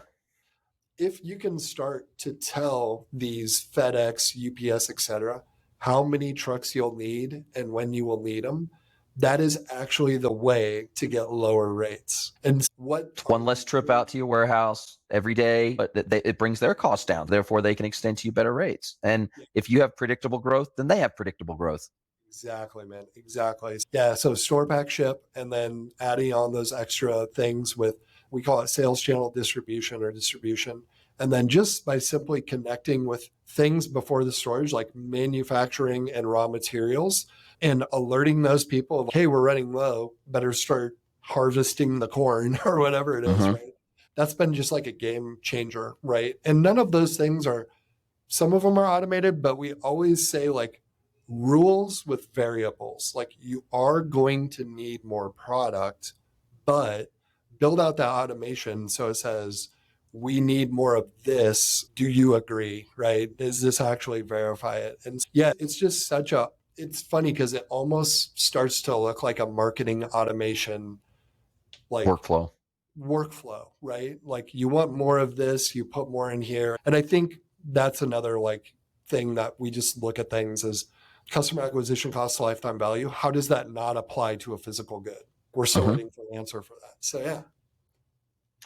If you can start to tell these FedEx, UPS, et cetera, how many trucks you'll need and when you will need them, that is actually the way to get lower rates. And one less trip out to your warehouse every day, but it brings their costs down. Therefore, they can extend to you better rates. And if you have predictable growth, then they have predictable growth. Exactly, man. Exactly. Yeah. So store, pack, ship, and then adding on those extra things with, we call it sales channel distribution or distribution. And then just by simply connecting with things before the storage, like manufacturing and raw materials, and alerting those people of, hey, we're running low, better start harvesting the corn or whatever it is, right? That's been just like a game changer, right? And none of those things are, some of them are automated, but we always say like rules with variables. Like you are going to need more product, but build out that automation so it says, we need more of this. Do you agree, right? Is this actually verify it? And yeah, it's just such a, it's funny because it almost starts to look like a marketing automation, like workflow, right? Like you want more of this, you put more in here. And I think that's another like thing that we just look at things as customer acquisition cost to lifetime value. How does that not apply to a physical good? We're still waiting for an answer for that. So yeah.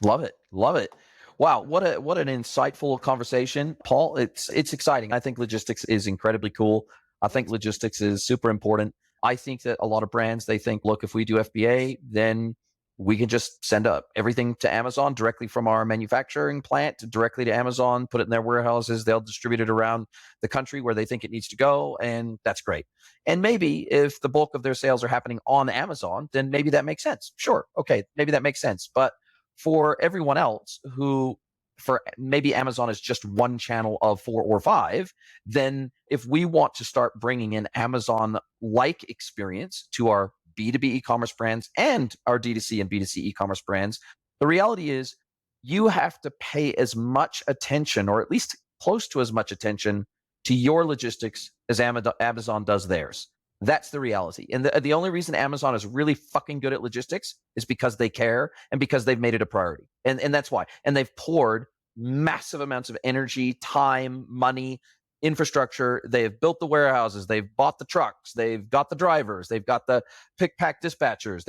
Love it. Love it. Wow, what an insightful conversation, Paul. It's exciting. I think logistics is incredibly cool. I think logistics is super important. I think that a lot of brands, they think, look, if we do FBA, then we can just send up everything to Amazon directly from our manufacturing plant directly to Amazon, put it in their warehouses. They'll distribute it around the country where they think it needs to go, and that's great. And maybe if the bulk of their sales are happening on Amazon, then maybe that makes sense. Sure, okay, maybe that makes sense. But for everyone else who, for maybe Amazon is just one channel of 4 or 5, then if we want to start bringing in Amazon-like experience to our B2B e-commerce brands and our D2C and B2C e-commerce brands, the reality is you have to pay as much attention, or at least close to as much attention, to your logistics as Amazon does theirs. That's the reality. And the only reason Amazon is really fucking good at logistics is because they care and because they've made it a priority. And that's why. And they've poured massive amounts of energy, time, money, infrastructure. They have built the warehouses. They've bought the trucks. They've got the drivers. They've got the pick, pack dispatchers.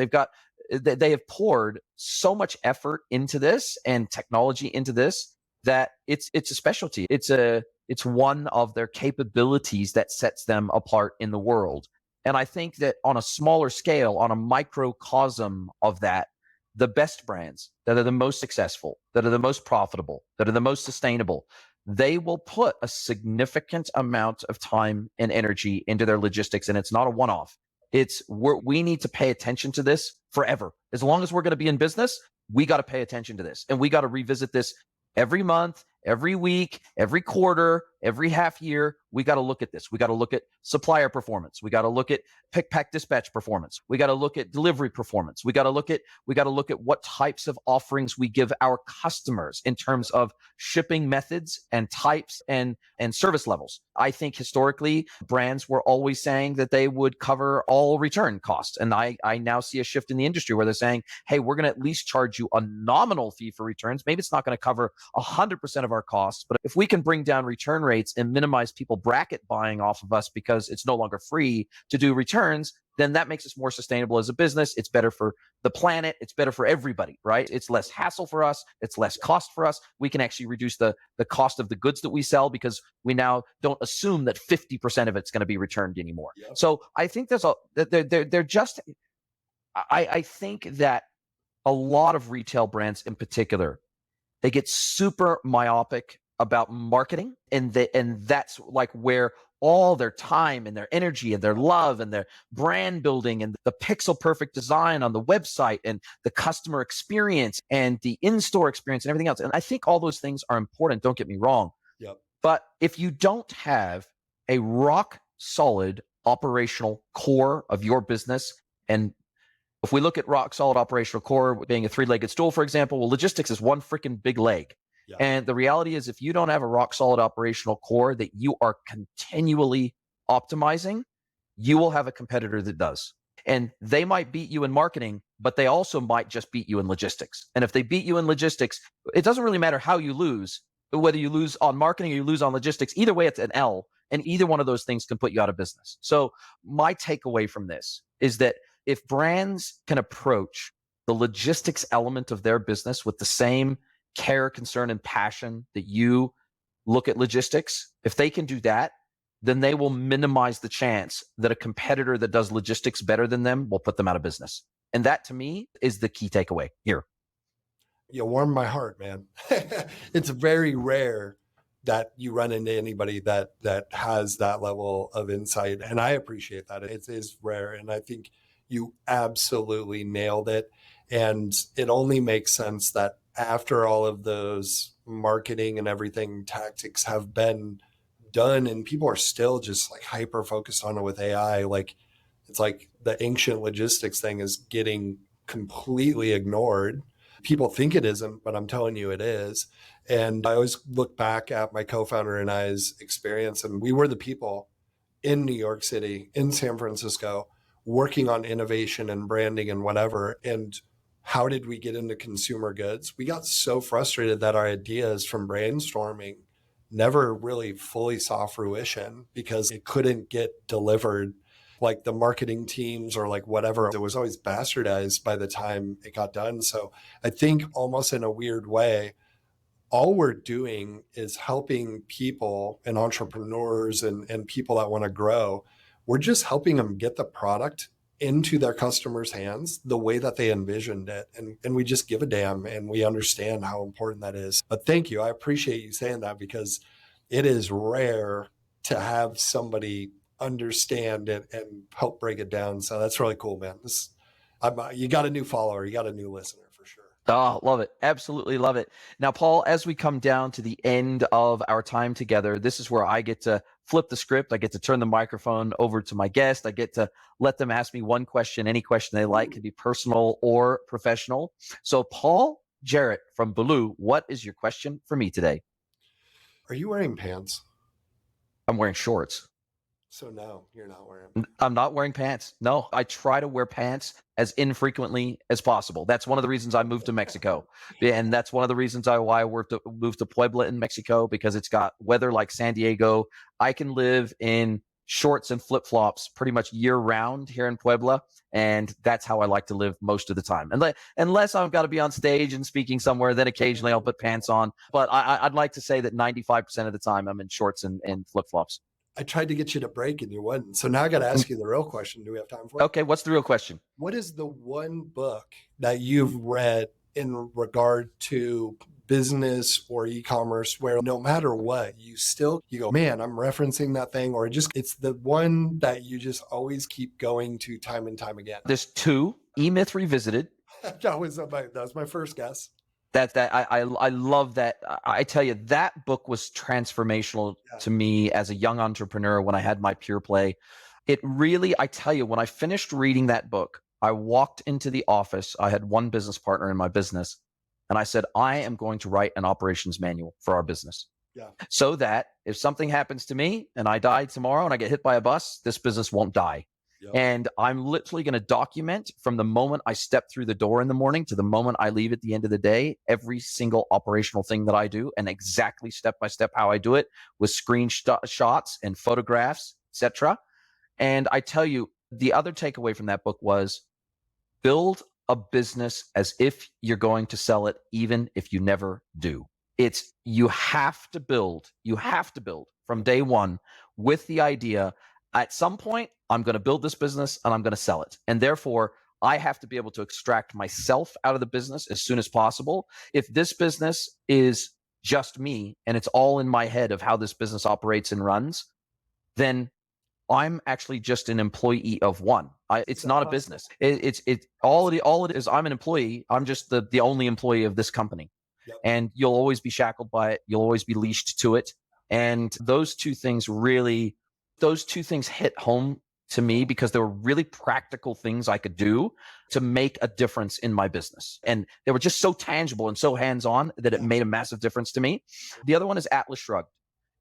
They have poured so much effort into this and technology into this that it's a specialty. It's one of their capabilities that sets them apart in the world. And I think that on a smaller scale, on a microcosm of that, the best brands that are the most successful, that are the most profitable, that are the most sustainable, they will put a significant amount of time and energy into their logistics. And it's not a one-off. We need to pay attention to this forever. As long as we're going to be in business, we got to pay attention to this. And we got to revisit this every month, every week, every quarter, every half year. We got to look at this. We got to look at supplier performance. We got to look at pick, pack, dispatch performance. We got to look at delivery performance. We got to look at what types of offerings we give our customers in terms of shipping methods and types and service levels. I think historically brands were always saying that they would cover all return costs. And I now see a shift in the industry where they're saying, hey, we're going to at least charge you a nominal fee for returns. Maybe it's not going to cover 100% of our costs, but if we can bring down return rates and minimize people bracket buying off of us because it's no longer free to do returns, then that makes us more sustainable as a business. It's better for the planet. It's better for everybody, right? It's less hassle for us. It's less cost for us. We can actually reduce the cost of the goods that we sell because we now don't assume that 50% of it's going to be returned anymore. Yep. So I think they're just, I think that a lot of retail brands in particular, they get super myopic about marketing, and that's like where all their time and their energy and their love and their brand building and the pixel perfect design on the website and the customer experience and the in-store experience and everything else. And I think all those things are important, don't get me wrong. Yep. But if you don't have a rock solid operational core of your business, and if we look at rock solid operational core being a three-legged stool, for example, well, logistics is one freaking big leg. Yeah. And the reality is if you don't have a rock solid operational core that you are continually optimizing, you will have a competitor that does. And they might beat you in marketing, but they also might just beat you in logistics. And if they beat you in logistics, it doesn't really matter how you lose, whether you lose on marketing or you lose on logistics. Either way, it's an L. And either one of those things can put you out of business. So my takeaway from this is that if brands can approach the logistics element of their business with the same care, concern, and passion that you look at logistics, if they can do that, then they will minimize the chance that a competitor that does logistics better than them will put them out of business. And that, to me, is the key takeaway here. You warm my heart, man. It's very rare that you run into anybody that has that level of insight. And I appreciate that. It is rare. And I think you absolutely nailed it. And it only makes sense that after all of those marketing and everything tactics have been done and people are still just like hyper focused on it with AI, like it's like the ancient logistics thing is getting completely ignored. People think it isn't, but I'm telling you it is. And I always look back at my co-founder and I's experience, and we were the people in New York City, in San Francisco, working on innovation and branding and whatever. And how did we get into consumer goods? We got so frustrated that our ideas from brainstorming never really fully saw fruition because it couldn't get delivered. Like the marketing teams or like whatever, it was always bastardized by the time it got done. So I think almost in a weird way, all we're doing is helping people and entrepreneurs and people that want to grow. We're just helping them get the product into their customers' hands the way that they envisioned it. And we just give a damn and we understand how important that is. But thank you. I appreciate you saying that because it is rare to have somebody understand it and help break it down. So that's really cool, man. You got a new follower, you got a new listener for sure. Oh, love it. Absolutely love it. Now, Paul, as we come down to the end of our time together, this is where I get to flip the script. I get to turn the microphone over to my guest. I get to let them ask me one question, any question they like, could be personal or professional. So Paul Jarrett from Bulu, what is your question for me today? Are you wearing pants? I'm wearing shorts. So no, you're not wearing pants. I'm not wearing pants. No, I try to wear pants as infrequently as possible. That's one of the reasons I moved to Mexico. And that's one of the reasons why I moved to Puebla in Mexico, because it's got weather like San Diego. I can live in shorts and flip-flops pretty much year round here in Puebla. And that's how I like to live most of the time. Unless I've got to be on stage and speaking somewhere, then occasionally I'll put pants on. But I'd like to say that 95% of the time I'm in shorts and flip-flops. I tried to get you to break and you wouldn't. So now I got to ask you the real question. Do we have time for it? Okay, what's the real question? What is the one book that you've read in regard to business or e-commerce where no matter what, you go, man, I'm referencing that thing, or it's the one that you just always keep going to time and time again? There's two. E-Myth Revisited. That was my first guess. I love that. I tell you, that book was transformational to me as a young entrepreneur when I had my pure play. It really, I tell you, when I finished reading that book, I walked into the office. I had one business partner in my business, and I said, I am going to write an operations manual for our business. Yeah. So that if something happens to me and I die tomorrow and I get hit by a bus, this business won't die. Yep. And I'm literally going to document from the moment I step through the door in the morning to the moment I leave at the end of the day, every single operational thing that I do, and exactly step by step how I do it with screenshots and photographs, etc. And I tell you, The other takeaway from that book was build a business as if you're going to sell it, even if you never do. You have to build from day one with the idea, at some point, I'm going to build this business and I'm going to sell it. And therefore, I have to be able to extract myself out of the business as soon as possible. If this business is just me and it's all in my head of how this business operates and runs, then I'm actually just an employee of one. It's not a business. All it is. I'm an employee. I'm just the only employee of this company. Yep. And you'll always be shackled by it. You'll always be leashed to it. And those two things hit home to me because they were really practical things I could do to make a difference in my business. And they were just so tangible and so hands-on that it made a massive difference to me. The other one is Atlas Shrugged.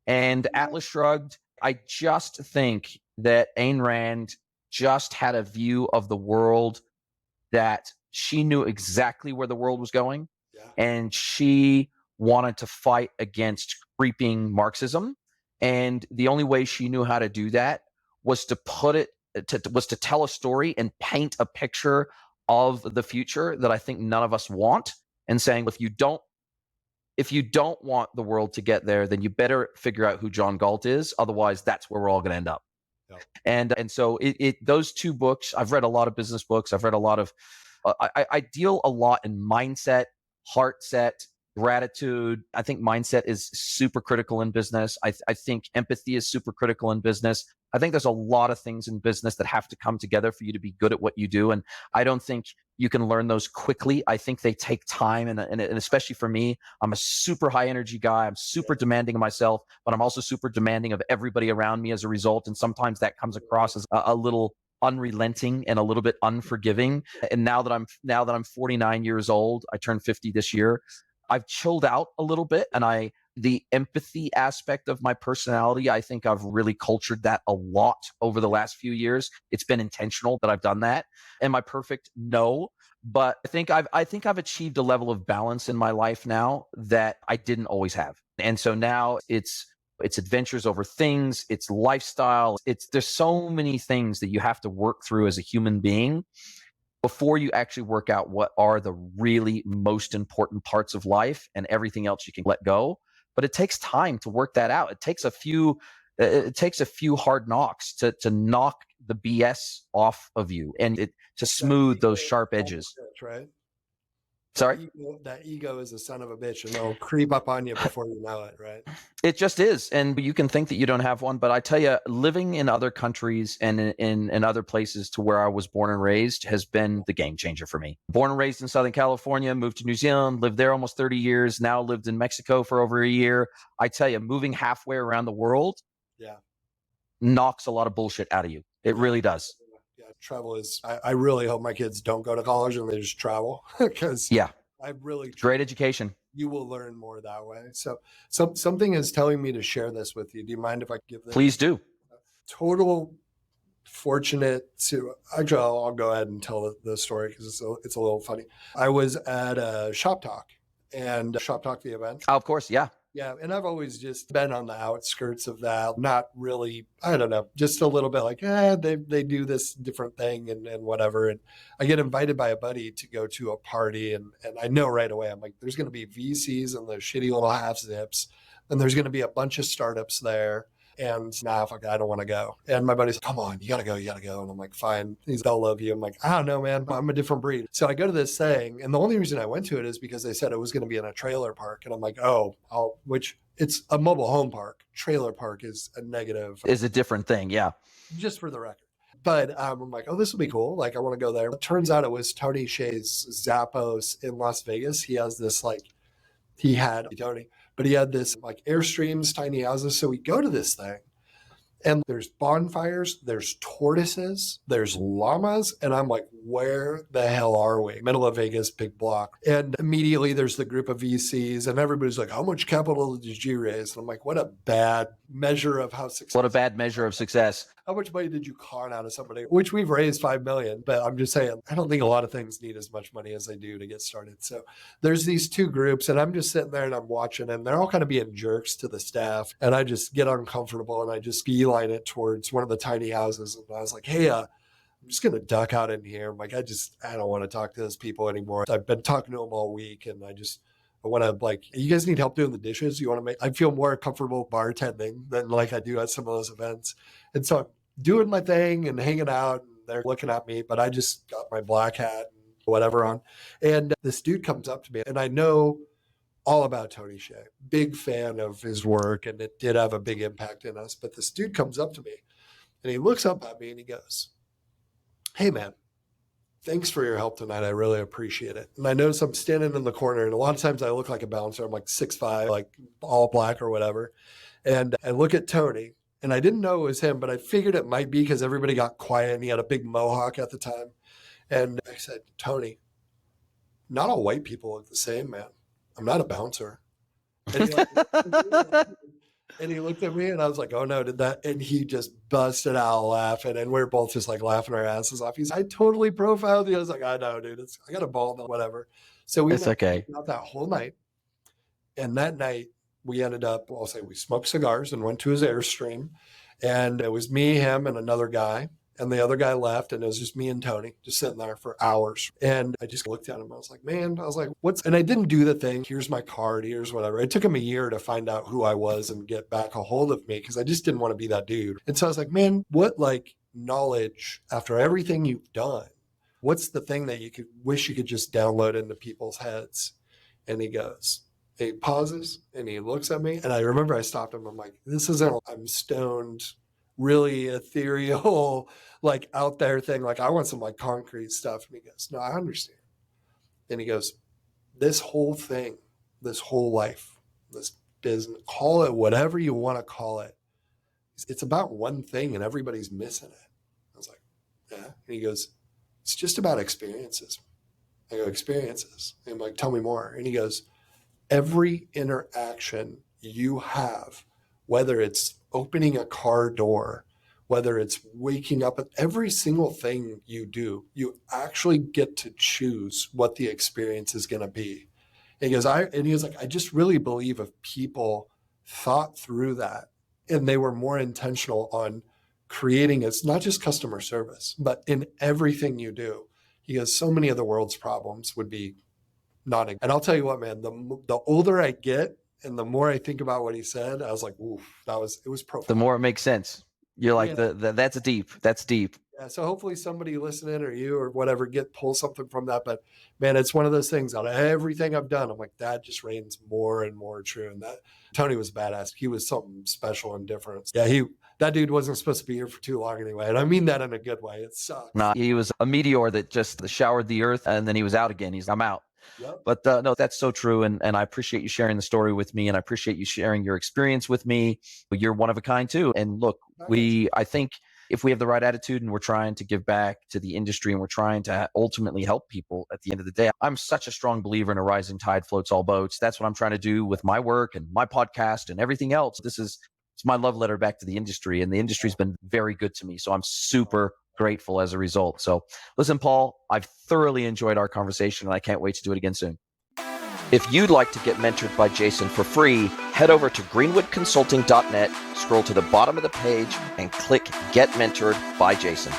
And Atlas Shrugged, I just think that Ayn Rand just had a view of the world that she knew exactly where the world was going. Yeah. And she wanted to fight against creeping Marxism. And the only way she knew how to do that was to tell a story and paint a picture of the future that I think none of us want, and saying, if you don't want the world to get there, then you better figure out who John Galt is. Otherwise, that's where we're all going to end up. Yep. And so those two books, I've read a lot of business books. I've read a lot of, I deal a lot in mindset, heart set, gratitude. I think mindset is super critical in business. I think empathy is super critical in business. I think there's a lot of things in business that have to come together for you to be good at what you do. And I don't think you can learn those quickly. I think they take time. And especially for me, I'm a super high energy guy. I'm super demanding of myself, but I'm also super demanding of everybody around me as a result. And sometimes that comes across as a little unrelenting and a little bit unforgiving. And now that I'm 49 years old, I turned 50 this year, I've chilled out a little bit, and the empathy aspect of my personality, I think I've really cultured that a lot over the last few years. It's been intentional that I've done that. Am I perfect? No. But I think I've achieved a level of balance in my life now that I didn't always have. And so now it's adventures over things, it's lifestyle, there's so many things that you have to work through as a human being before you actually work out what are the really most important parts of life, and everything else you can let go. But it takes time to work that out. It takes a few hard knocks to knock the BS off of you and to smooth those sharp edges. Right? Sorry? That ego is a son of a bitch, and they'll creep up on you before you know it, right? It just is. And you can think that you don't have one, but I tell you, living in other countries and in other places to where I was born and raised has been the game changer for me. Born and raised in Southern California, moved to New Zealand, lived there almost 30 years, now lived in Mexico for over a year. I tell you, moving halfway around the world knocks a lot of bullshit out of you. It really does. Yeah, travel is, I really hope my kids don't go to college and they just travel, because I really great education. You will learn more that way. So something is telling me to share this with you. Do you mind if I give this? Please do. Total fortunate to, actually, I'll go ahead and tell the story because it's a little funny. I was at a Shop Talk, and Shop Talk, the event. Oh, of course, yeah. Yeah, and I've always just been on the outskirts of that, not really, I don't know, just a little bit like, they do this different thing and whatever. And I get invited by a buddy to go to a party, and I know right away, I'm like, there's going to be VCs and the shitty little half zips, and there's going to be a bunch of startups there. And fuck, I don't want to go. And my buddy's like, come on, you gotta go. And I'm like, fine. They'll love you. I'm like, I don't know, man. I'm a different breed. So I go to this thing, and the only reason I went to it is because they said it was going to be in a trailer park. And I'm like, which it's a mobile home park. Trailer park is a negative. Is a different thing, yeah. Just for the record. But I'm like, this will be cool. Like, I want to go there. It turns out it was Tony Hsieh's Zappos in Las Vegas. He has this he had this Airstreams, tiny houses. So we go to this thing, and there's bonfires, there's tortoises, there's llamas. And I'm like, where the hell are we? Middle of Vegas, big block. And immediately there's the group of VCs, and everybody's like, how much capital did you raise? And I'm like, what a bad measure of how successful. What a bad measure of success. How much money did you con out of somebody? Which we've raised $5 million, but I'm just saying, I don't think a lot of things need as much money as they do to get started. So there's these two groups, and I'm just sitting there and I'm watching, and they're all kind of being jerks to the staff. And I just get uncomfortable, and I just beeline it towards one of the tiny houses. And I was like, hey, I'm just going to duck out in here. I'm like, I don't want to talk to those people anymore. I've been talking to them all week and I want to like, you guys need help doing the dishes. You want to I feel more comfortable bartending than like I do at some of those events. And so I'm doing my thing and hanging out and they're looking at me, but I just got my black hat and whatever on. And this dude comes up to me and I know all about Tony Hsieh, big fan of his work. And it did have a big impact in us. But this dude comes up to me and he looks up at me and he goes, "Hey man, thanks for your help tonight. I really appreciate it." And I notice I'm standing in the corner and a lot of times I look like a bouncer. I'm like 6'5", like all black or whatever. And I look at Tony and I didn't know it was him, but I figured it might be because everybody got quiet and he had a big mohawk at the time. And I said, "Tony, not all white people look the same, man. I'm not a bouncer." And he looked at me and I was like, "Oh no, did that?" And he just busted out laughing. And we're both just like laughing our asses off. He's, "I totally profiled you." I was like, "I know, dude. I got a ball, whatever." So we It's okay. out that whole night. And that night we ended up, I'll say we smoked cigars and went to his Airstream. And it was me, him, and another guy. And the other guy left and it was just me and Tony just sitting there for hours. And I just looked at him. I was like, "Man," I was like, and I didn't do the thing. Here's my card. Here's whatever. It took him a year to find out who I was and get back a hold of me because I just didn't want to be that dude. And so I was like, "Man, what like knowledge after everything you've done, what's the thing that you could wish you could just download into people's heads?" And he pauses and he looks at me. And I remember I stopped him. I'm like, "This isn't, I'm stoned, really ethereal, like out there thing. Like I want some like concrete stuff." And he goes, "No, I understand." And he goes, "This whole thing, this whole life, this business, call it whatever you want to call it. It's about one thing and everybody's missing it." I was like, "Yeah." And he goes, "It's just about experiences." I go, "Experiences?" And I'm like, "Tell me more." And he goes, "Every interaction you have, whether it's opening a car door, whether it's waking up, every single thing you do, you actually get to choose what the experience is going to be." And he was like, "I just really believe if people thought through that and they were more intentional on creating, it's not just customer service, but in everything you do." He goes, "So many of the world's problems would be not." And I'll tell you what, man, the older I get and the more I think about what he said, I was like, "Oof, it was profound." The more it makes sense. You're like, Yeah. that's deep. That's deep. Yeah, so hopefully somebody listening or you or whatever pull something from that. But man, it's one of those things out of everything I've done, I'm like, that just reigns more and more true. And that Tony was badass. He was something special and different. Yeah, that dude wasn't supposed to be here for too long anyway. And I mean that in a good way. It sucks. No, he was a meteor that just showered the earth and then he was out again. I'm out. Yep. But no, that's so true. And I appreciate you sharing the story with me and I appreciate you sharing your experience with me. You're one of a kind too. And look, I think if we have the right attitude and we're trying to give back to the industry and we're trying to ultimately help people at the end of the day, I'm such a strong believer in a rising tide floats all boats. That's what I'm trying to do with my work and my podcast and everything else. It's my love letter back to the industry, and the industry's been very good to me. So I'm super grateful as a result. So listen, Paul, I've thoroughly enjoyed our conversation and I can't wait to do it again soon. If you'd like to get mentored by Jason for free, head over to greenwoodconsulting.net, scroll to the bottom of the page and click Get Mentored by Jason.